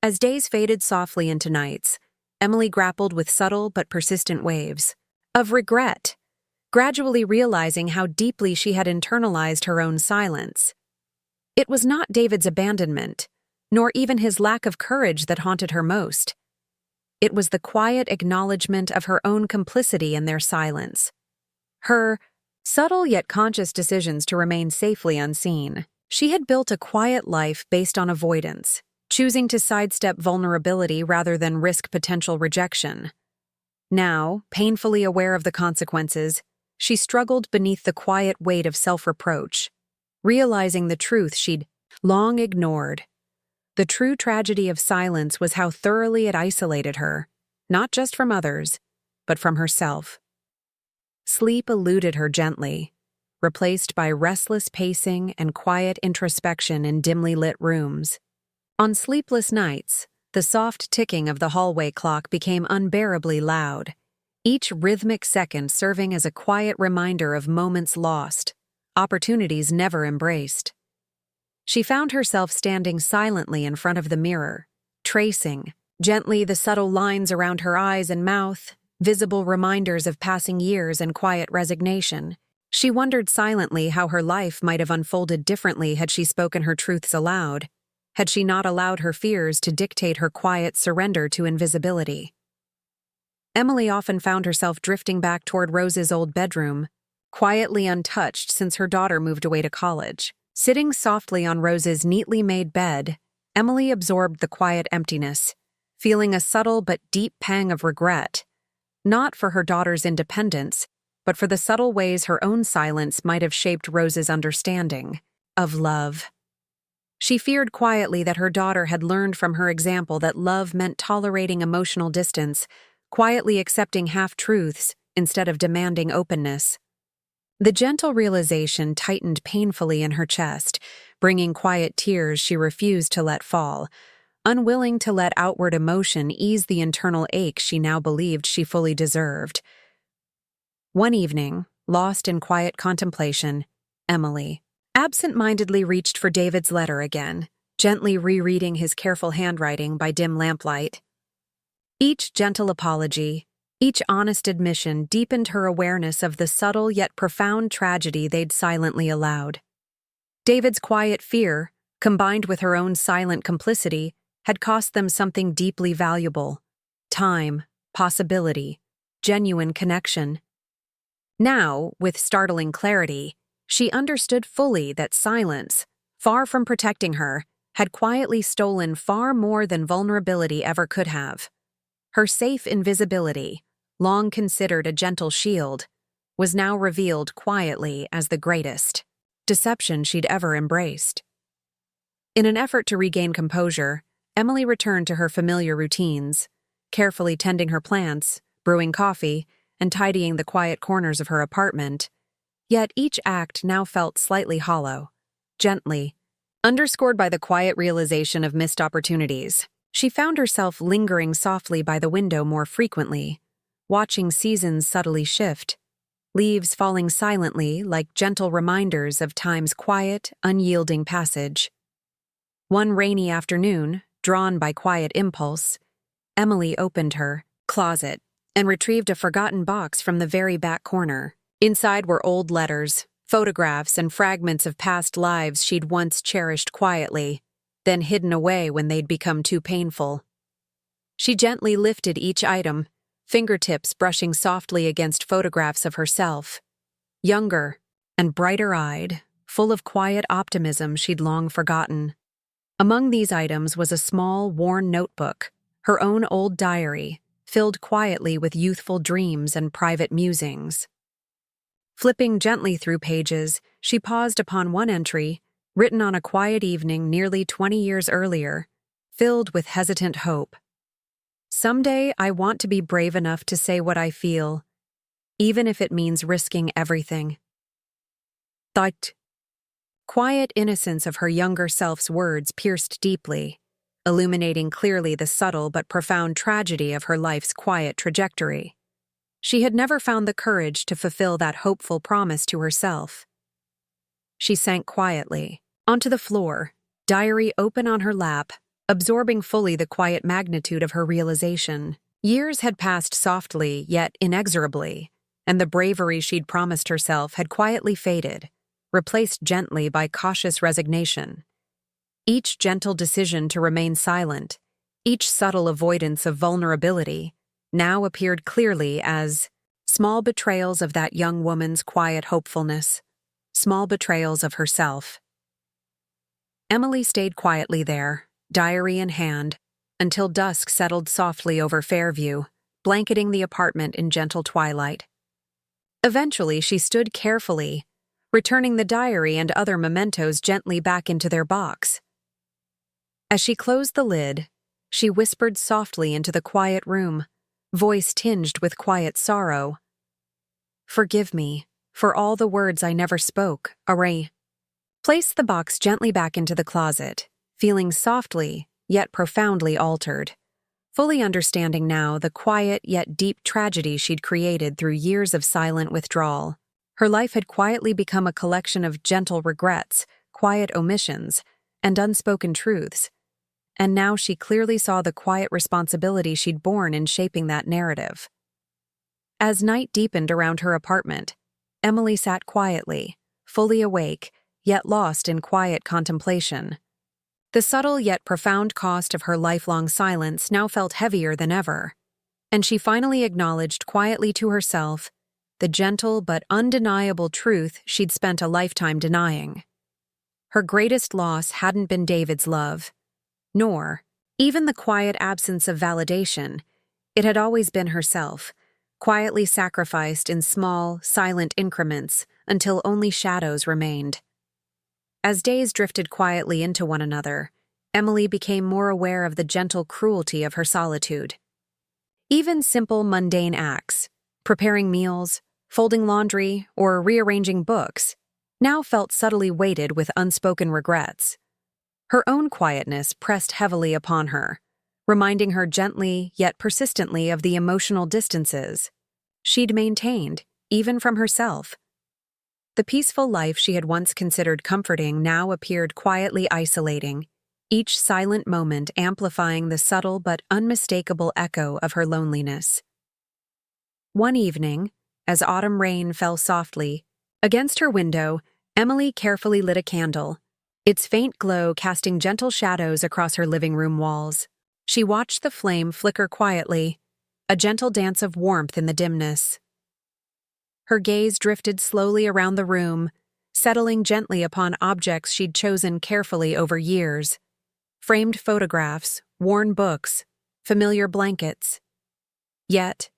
As days faded softly into nights, Emily grappled with subtle but persistent waves of regret, gradually realizing how deeply she had internalized her own silence. It was not David's abandonment, nor even his lack of courage that haunted her most. It was the quiet acknowledgement of her own complicity in their silence. Her subtle yet conscious decisions to remain safely unseen. She had built a quiet life based on avoidance, choosing to sidestep vulnerability rather than risk potential rejection. Now, painfully aware of the consequences, she struggled beneath the quiet weight of self-reproach, realizing the truth she'd long ignored. The true tragedy of silence was how thoroughly it isolated her, not just from others, but from herself. Sleep eluded her gently, replaced by restless pacing and quiet introspection in dimly lit rooms. On sleepless nights, the soft ticking of the hallway clock became unbearably loud, each rhythmic second serving as a quiet reminder of moments lost, opportunities never embraced. She found herself standing silently in front of the mirror, tracing gently the subtle lines around her eyes and mouth, visible reminders of passing years and quiet resignation. She wondered silently how her life might have unfolded differently had she spoken her truths aloud, had she not allowed her fears to dictate her quiet surrender to invisibility. Emily often found herself drifting back toward Rose's old bedroom, quietly untouched since her daughter moved away to college. Sitting softly on Rose's neatly made bed, Emily absorbed the quiet emptiness, feeling a subtle but deep pang of regret, not for her daughter's independence, but for the subtle ways her own silence might have shaped Rose's understanding of love. She feared quietly that her daughter had learned from her example that love meant tolerating emotional distance, quietly accepting half-truths instead of demanding openness. The gentle realization tightened painfully in her chest, bringing quiet tears she refused to let fall, unwilling to let outward emotion ease the internal ache she now believed she fully deserved. One evening, lost in quiet contemplation, Emily absent-mindedly reached for David's letter again, gently rereading his careful handwriting by dim lamplight. Each gentle apology, each honest admission deepened her awareness of the subtle yet profound tragedy they'd silently allowed. David's quiet fear, combined with her own silent complicity, had cost them something deeply valuable: time, possibility, genuine connection. Now, with startling clarity, she understood fully that silence, far from protecting her, had quietly stolen far more than vulnerability ever could have. Her safe invisibility, long considered a gentle shield, was now revealed quietly as the greatest deception she'd ever embraced. In an effort to regain composure, Emily returned to her familiar routines, carefully tending her plants, brewing coffee, and tidying the quiet corners of her apartment. Yet each act now felt slightly hollow, gently, underscored by the quiet realization of missed opportunities. She found herself lingering softly by the window more frequently, watching seasons subtly shift, leaves falling silently like gentle reminders of time's quiet, unyielding passage. One rainy afternoon, drawn by quiet impulse, Emily opened her closet and retrieved a forgotten box from the very back corner. Inside were old letters, photographs, and fragments of past lives she'd once cherished quietly, then hidden away when they'd become too painful. She gently lifted each item, fingertips brushing softly against photographs of herself, younger and brighter-eyed, full of quiet optimism she'd long forgotten. Among these items was a small, worn notebook, her own old diary, filled quietly with youthful dreams and private musings. Flipping gently through pages, she paused upon one entry, written on a quiet evening nearly 20 years earlier, filled with hesitant hope. "Someday I want to be brave enough to say what I feel, even if it means risking everything." The quiet innocence of her younger self's words pierced deeply, illuminating clearly the subtle but profound tragedy of her life's quiet trajectory. She had never found the courage to fulfill that hopeful promise to herself. she sank quietly onto the floor, diary open on her lap, absorbing fully the quiet magnitude of her realization. Years had passed softly, yet inexorably, and the bravery she'd promised herself had quietly faded, replaced gently by cautious resignation. Each gentle decision to remain silent, each subtle avoidance of vulnerability, now appeared clearly as small betrayals of that young woman's quiet hopefulness, small betrayals of herself. Emily stayed quietly there, diary in hand, until dusk settled softly over Fairview, blanketing the apartment in gentle twilight. Eventually, she stood carefully, returning the diary and other mementos gently back into their box. As she closed the lid, she whispered softly into the quiet room, voice tinged with quiet sorrow. "Forgive me for all the words I never spoke, Array." Placed the box gently back into the closet, feeling softly, yet profoundly altered, fully understanding now the quiet yet deep tragedy she'd created through years of silent withdrawal. Her life had quietly become a collection of gentle regrets, quiet omissions, and unspoken truths. And now she clearly saw the quiet responsibility she'd borne in shaping that narrative. As night deepened around her apartment, Emily sat quietly, fully awake, yet lost in quiet contemplation. The subtle yet profound cost of her lifelong silence now felt heavier than ever, and she finally acknowledged quietly to herself the gentle but undeniable truth she'd spent a lifetime denying. Her greatest loss hadn't been David's love, nor even the quiet absence of validation. It had always been herself, quietly sacrificed in small, silent increments until only shadows remained. As days drifted quietly into one another, Emily became more aware of the gentle cruelty of her solitude. Even simple, mundane acts, preparing meals, folding laundry, or rearranging books, now felt subtly weighted with unspoken regrets. Her own quietness pressed heavily upon her, reminding her gently yet persistently of the emotional distances she'd maintained, even from herself. The peaceful life she had once considered comforting now appeared quietly isolating, each silent moment amplifying the subtle but unmistakable echo of her loneliness. One evening, as autumn rain fell softly, against her window, Emily carefully lit a candle, its faint glow casting gentle shadows across her living room walls. She watched the flame flicker quietly, a gentle dance of warmth in the dimness. Her gaze drifted slowly around the room, settling gently upon objects she'd chosen carefully over years. Framed photographs, worn books, familiar blankets. Yet,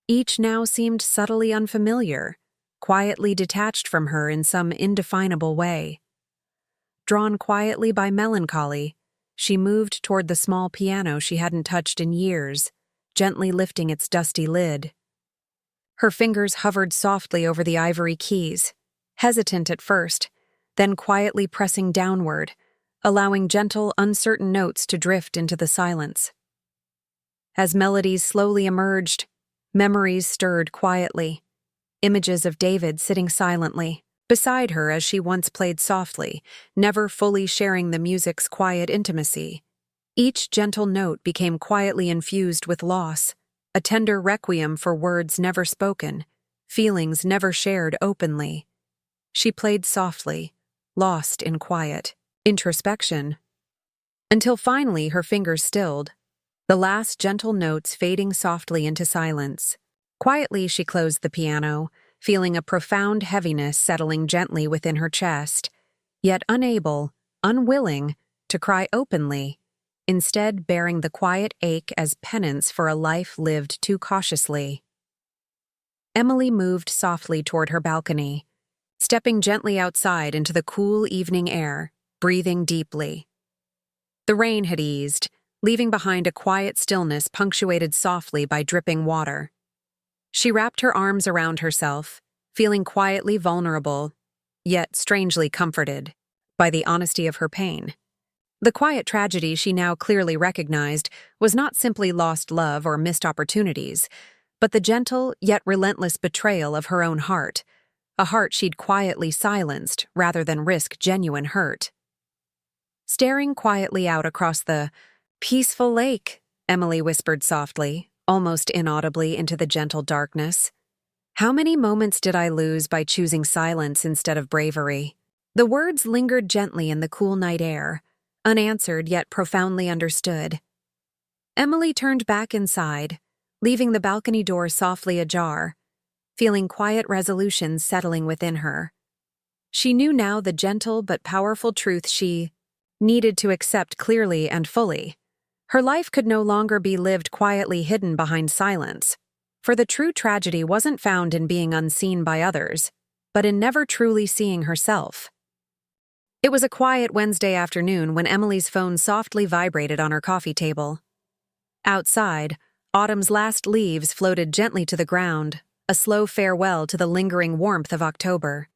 each now seemed subtly unfamiliar, quietly detached from her in some indefinable way. Drawn quietly by melancholy, she moved toward the small piano she hadn't touched in years, gently lifting its dusty lid. Her fingers hovered softly over the ivory keys, hesitant at first, then quietly pressing downward, allowing gentle, uncertain notes to drift into the silence. As melodies slowly emerged, memories stirred quietly, images of David sitting silently beside her as she once played softly, never fully sharing the music's quiet intimacy. Each gentle note became quietly infused with loss, a tender requiem for words never spoken, feelings never shared openly. She played softly, lost in quiet introspection, until finally her fingers stilled, the last gentle notes fading softly into silence. Quietly she closed the piano, feeling a profound heaviness settling gently within her chest, yet unable, unwilling, to cry openly, instead bearing the quiet ache as penance for a life lived too cautiously. Emily moved softly toward her balcony, stepping gently outside into the cool evening air, breathing deeply. The rain had eased, leaving behind a quiet stillness punctuated softly by dripping water. She wrapped her arms around herself, feeling quietly vulnerable, yet strangely comforted by the honesty of her pain. The quiet tragedy she now clearly recognized was not simply lost love or missed opportunities, but the gentle yet relentless betrayal of her own heart, a heart she'd quietly silenced rather than risk genuine hurt. Staring quietly out across the peaceful lake, Emily whispered softly, almost inaudibly into the gentle darkness. How many moments did I lose by choosing silence instead of bravery? The words lingered gently in the cool night air, unanswered yet profoundly understood. Emily turned back inside, leaving the balcony door softly ajar, feeling quiet resolution settling within her. She knew now the gentle but powerful truth she needed to accept clearly and fully. Her life could no longer be lived quietly hidden behind silence, for the true tragedy wasn't found in being unseen by others, but in never truly seeing herself. It was a quiet Wednesday afternoon when Emily's phone softly vibrated on her coffee table. Outside, autumn's last leaves floated gently to the ground, a slow farewell to the lingering warmth of October.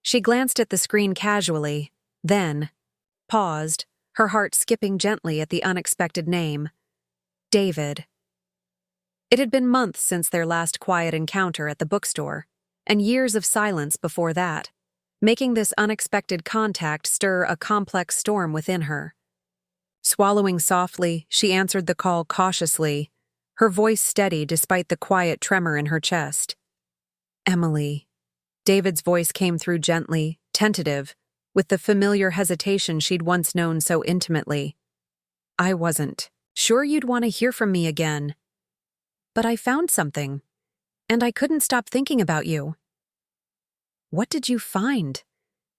She glanced at the screen casually, then paused, her heart skipping gently at the unexpected name. David. It had been months since their last quiet encounter at the bookstore, and years of silence before that, making this unexpected contact stir a complex storm within her. Swallowing softly, she answered the call cautiously, her voice steady despite the quiet tremor in her chest. Emily. David's voice came through gently, tentative, with the familiar hesitation she'd once known so intimately. I wasn't sure you'd want to hear from me again. But I found something, and I couldn't stop thinking about you. What did you find?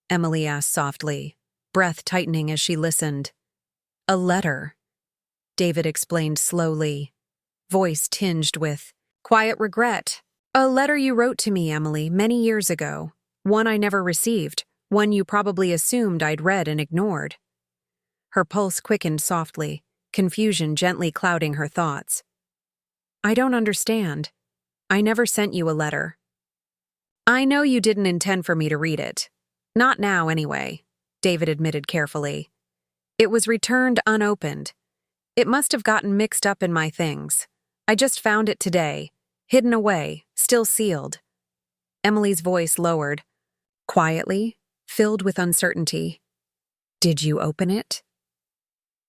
Emily asked softly, breath tightening as she listened. A letter, David explained slowly, voice tinged with quiet regret. A letter you wrote to me, Emily, many years ago. One I never received, one you probably assumed I'd read and ignored. Her pulse quickened softly, confusion gently clouding her thoughts. I don't understand. I never sent you a letter. I know you didn't intend for me to read it. Not now, anyway, David admitted carefully. It was returned unopened. It must have gotten mixed up in my things. I just found it today, hidden away, still sealed. Emily's voice lowered, quietly, filled with uncertainty. Did you open it?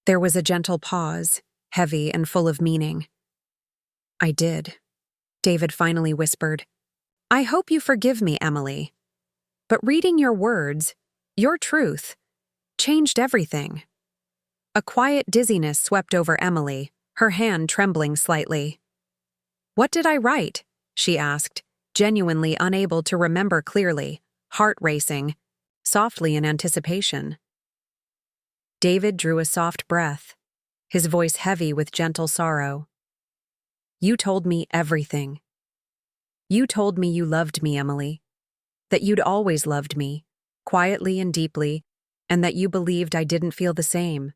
There was a gentle pause, heavy and full of meaning. I did, David finally whispered. I hope you forgive me, Emily. But reading your words, your truth, changed everything. A quiet dizziness swept over Emily, her hand trembling slightly. What did I write? She asked, genuinely unable to remember clearly, heart racing, softly in anticipation. David drew a soft breath, his voice heavy with gentle sorrow. You told me everything. You told me you loved me, Emily, that you'd always loved me, quietly and deeply, and that you believed I didn't feel the same.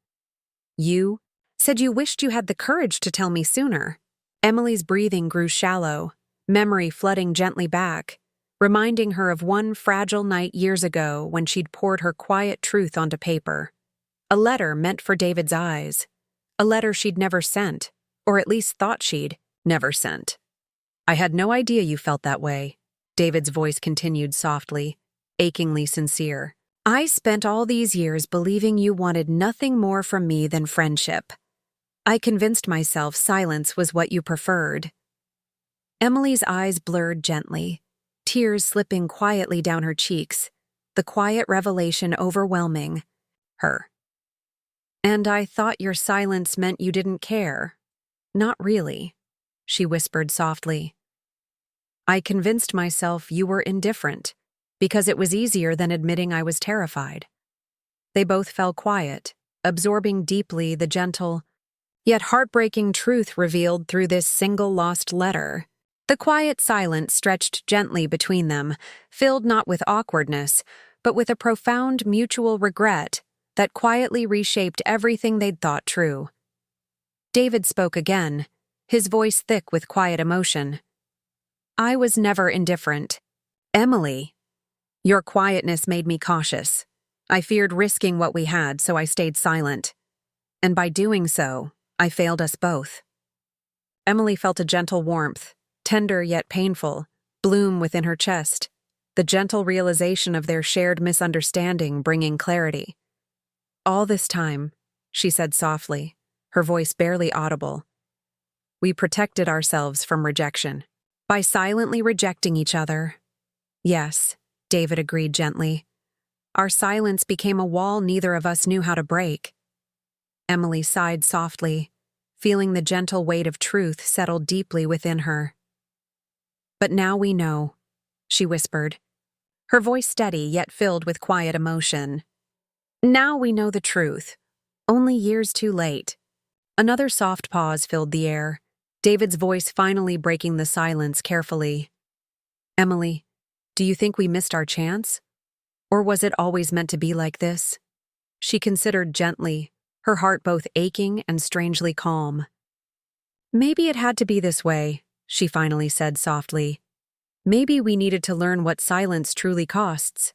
You said you wished you had the courage to tell me sooner. Emily's breathing grew shallow, memory flooding gently back, reminding her of one fragile night years ago when she'd poured her quiet truth onto paper. A letter meant for David's eyes. A letter she'd never sent, or at least thought she'd never sent. I had no idea you felt that way, David's voice continued softly, achingly sincere. I spent all these years believing you wanted nothing more from me than friendship. I convinced myself silence was what you preferred. Emily's eyes blurred gently, tears slipping quietly down her cheeks, the quiet revelation overwhelming her. And I thought your silence meant you didn't care. Not really, she whispered softly. I convinced myself you were indifferent, because it was easier than admitting I was terrified. They both fell quiet, absorbing deeply the gentle, yet heartbreaking truth revealed through this single lost letter. The quiet silence stretched gently between them, filled not with awkwardness, but with a profound mutual regret that quietly reshaped everything they'd thought true. David spoke again, his voice thick with quiet emotion. I was never indifferent. Emily, your quietness made me cautious. I feared risking what we had, so I stayed silent. And by doing so, I failed us both. Emily felt a gentle warmth, tender yet painful, bloom within her chest. the gentle realization of their shared misunderstanding bringing clarity. "All this time," she said softly, her voice barely audible, "we protected ourselves from rejection. By silently rejecting each other." "Yes," David agreed gently. "Our silence became a wall neither of us knew how to break." Emily sighed softly, feeling the gentle weight of truth settle deeply within her. "But now we know," she whispered, her voice steady yet filled with quiet emotion. "Now we know the truth, only years too late." Another soft pause filled the air, David's voice finally breaking the silence carefully. "Emily, do you think we missed our chance? Or was it always meant to be like this?" She considered gently, her heart both aching and strangely calm. "Maybe it had to be this way," she finally said softly. "Maybe we needed to learn what silence truly costs."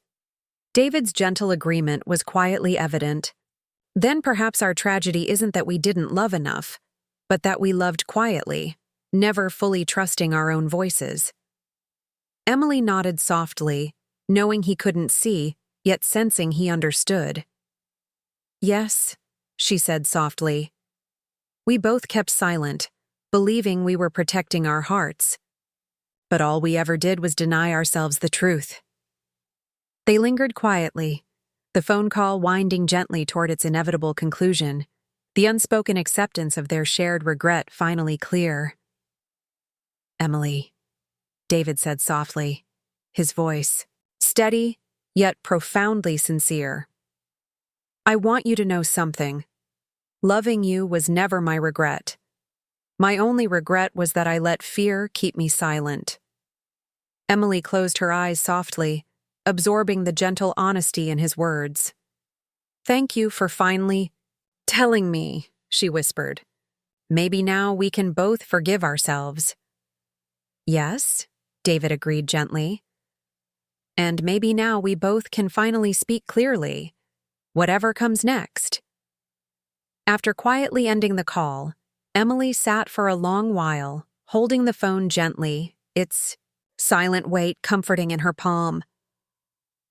David's gentle agreement was quietly evident. Then perhaps our tragedy isn't that we didn't love enough, but that we loved quietly, never fully trusting our own voices. Emily nodded softly, knowing he couldn't see, yet sensing he understood. "Yes," she said softly. "We both kept silent, believing we were protecting our hearts. But all we ever did was deny ourselves the truth." They lingered quietly, the phone call winding gently toward its inevitable conclusion, the unspoken acceptance of their shared regret finally clear. "Emily," David said softly, his voice steady yet profoundly sincere. "I want you to know something. Loving you was never my regret. My only regret was that I let fear keep me silent." Emily closed her eyes softly, absorbing the gentle honesty in his words. "Thank you for finally telling me," she whispered. "Maybe now we can both forgive ourselves." "Yes," David agreed gently. "And maybe now we both can finally speak clearly, whatever comes next." After quietly ending the call, Emily sat for a long while, holding the phone gently, its silent weight comforting in her palm.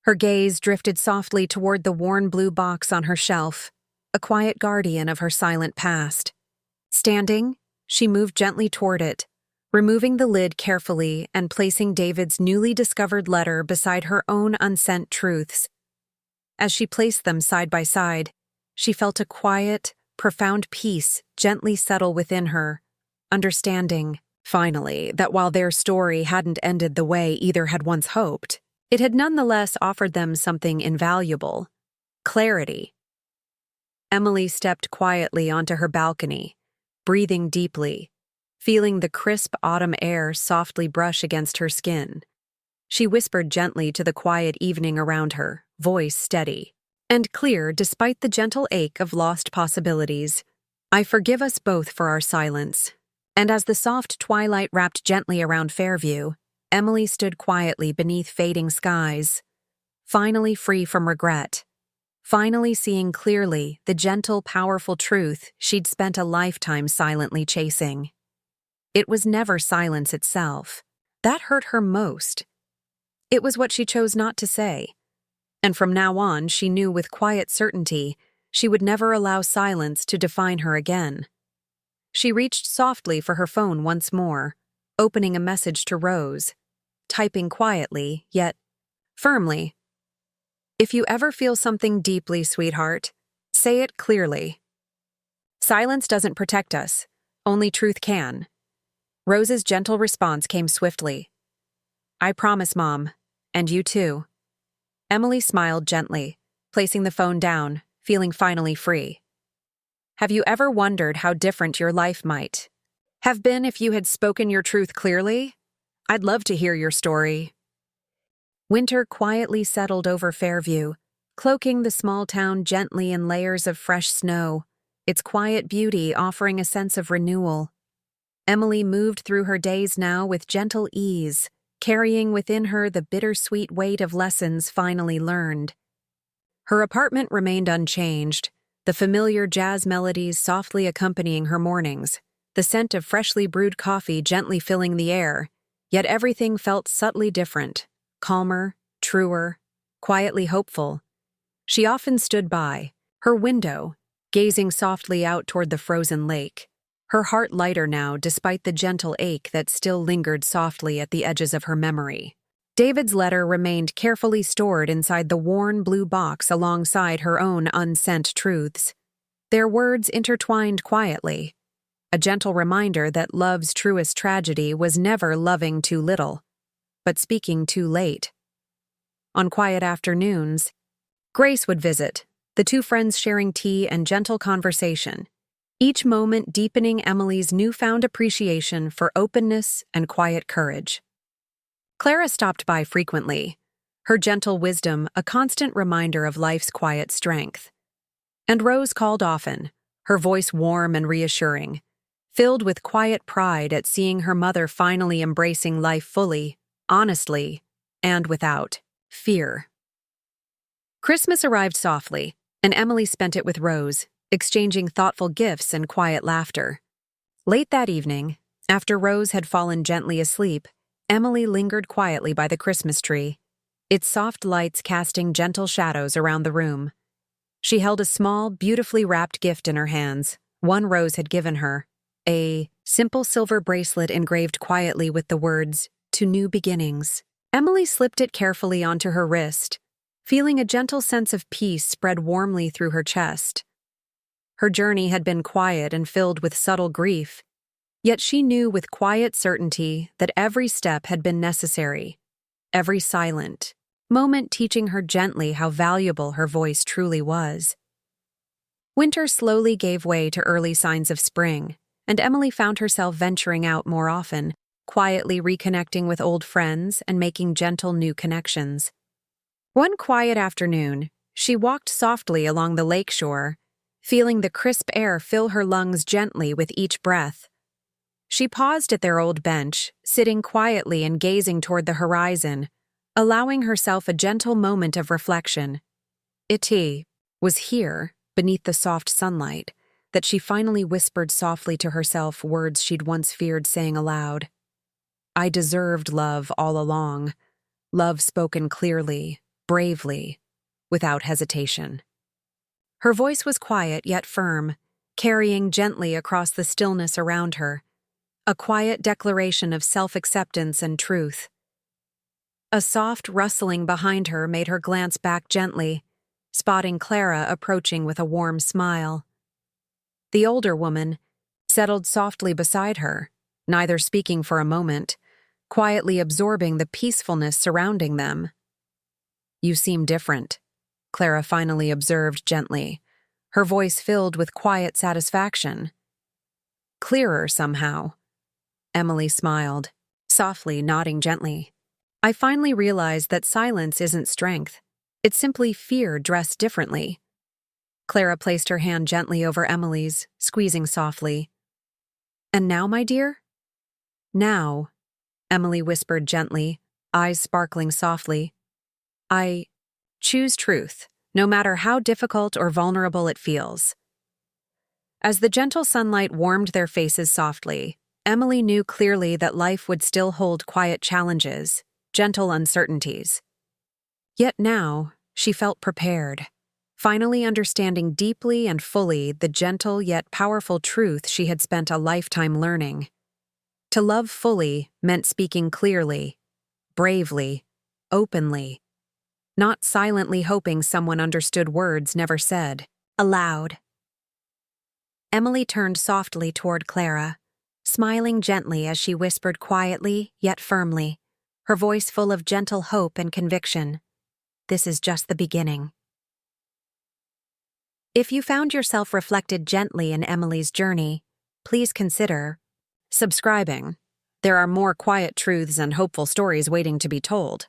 Her gaze drifted softly toward the worn blue box on her shelf, a quiet guardian of her silent past. Standing, she moved gently toward it, removing the lid carefully and placing David's newly discovered letter beside her own unsent truths. As she placed them side by side, she felt a quiet, profound peace gently settle within her, understanding, finally, that while their story hadn't ended the way either had once hoped, it had nonetheless offered them something invaluable: clarity. Emily stepped quietly onto her balcony, breathing deeply, feeling the crisp autumn air softly brush against her skin. She whispered gently to the quiet evening around her, voice steady and clear despite the gentle ache of lost possibilities. "I forgive us both for our silence." And as the soft twilight wrapped gently around Fairview, Emily stood quietly beneath fading skies, finally free from regret, finally seeing clearly the gentle, powerful truth she'd spent a lifetime silently chasing. It was never silence itself. That hurt her most. It was what she chose not to say. And from now on, she knew with quiet certainty she would never allow silence to define her again. She reached softly for her phone once more, opening a message to Rose, typing quietly, yet firmly. "If you ever feel something deeply, sweetheart, say it clearly. Silence doesn't protect us, only truth can." Rose's gentle response came swiftly. "I promise, Mom, and you too." Emily smiled gently, placing the phone down, feeling finally free. "Have you ever wondered how different your life might have been if you had spoken your truth clearly? I'd love to hear your story." Winter quietly settled over Fairview, cloaking the small town gently in layers of fresh snow, its quiet beauty offering a sense of renewal. Emily moved through her days now with gentle ease, carrying within her the bittersweet weight of lessons finally learned. Her apartment remained unchanged, the familiar jazz melodies softly accompanying her mornings, the scent of freshly brewed coffee gently filling the air, yet everything felt subtly different, calmer, truer, quietly hopeful. She often stood by her window, gazing softly out toward the frozen lake, her heart lighter now despite the gentle ache that still lingered softly at the edges of her memory. David's letter remained carefully stored inside the worn blue box alongside her own unsent truths. Their words intertwined quietly, a gentle reminder that love's truest tragedy was never loving too little, but speaking too late. On quiet afternoons, Grace would visit, the two friends sharing tea and gentle conversation, each moment deepening Emily's newfound appreciation for openness and quiet courage. Clara stopped by frequently, her gentle wisdom a constant reminder of life's quiet strength. And Rose called often, her voice warm and reassuring, filled with quiet pride at seeing her mother finally embracing life fully, honestly, and without fear. Christmas arrived softly, and Emily spent it with Rose, exchanging thoughtful gifts and quiet laughter. Late that evening, after Rose had fallen gently asleep, Emily lingered quietly by the Christmas tree, its soft lights casting gentle shadows around the room. She held a small, beautifully wrapped gift in her hands, one Rose had given her, a simple silver bracelet engraved quietly with the words, "To New Beginnings." Emily slipped it carefully onto her wrist, feeling a gentle sense of peace spread warmly through her chest. Her journey had been quiet and filled with subtle grief, yet she knew with quiet certainty that every step had been necessary, every silent moment teaching her gently how valuable her voice truly was. Winter slowly gave way to early signs of spring, and Emily found herself venturing out more often, quietly reconnecting with old friends and making gentle new connections. One quiet afternoon, she walked softly along the lakeshore, feeling the crisp air fill her lungs gently with each breath. She paused at their old bench, sitting quietly and gazing toward the horizon, allowing herself a gentle moment of reflection. It was here, beneath the soft sunlight, that she finally whispered softly to herself words she'd once feared saying aloud. I deserved love all along, love spoken clearly, bravely, without hesitation. Her voice was quiet yet firm, carrying gently across the stillness around her, a quiet declaration of self-acceptance and truth. A soft rustling behind her made her glance back gently, spotting Clara approaching with a warm smile. The older woman settled softly beside her, neither speaking for a moment, quietly absorbing the peacefulness surrounding them. You seem different, Clara finally observed gently, her voice filled with quiet satisfaction. Clearer somehow. Emily smiled, softly nodding gently. I finally realized that silence isn't strength. It's simply fear dressed differently. Clara placed her hand gently over Emily's, squeezing softly. And now, my dear? Now, Emily whispered gently, eyes sparkling softly. I choose truth, no matter how difficult or vulnerable it feels. As the gentle sunlight warmed their faces softly, Emily knew clearly that life would still hold quiet challenges, gentle uncertainties. Yet now, she felt prepared, finally understanding deeply and fully the gentle yet powerful truth she had spent a lifetime learning. To love fully meant speaking clearly, bravely, openly, not silently hoping someone understood words never said, aloud. Emily turned softly toward Clara, smiling gently as she whispered quietly yet firmly, her voice full of gentle hope and conviction. This is just the beginning. If you found yourself reflected gently in Emily's journey, please consider subscribing. There are more quiet truths and hopeful stories waiting to be told.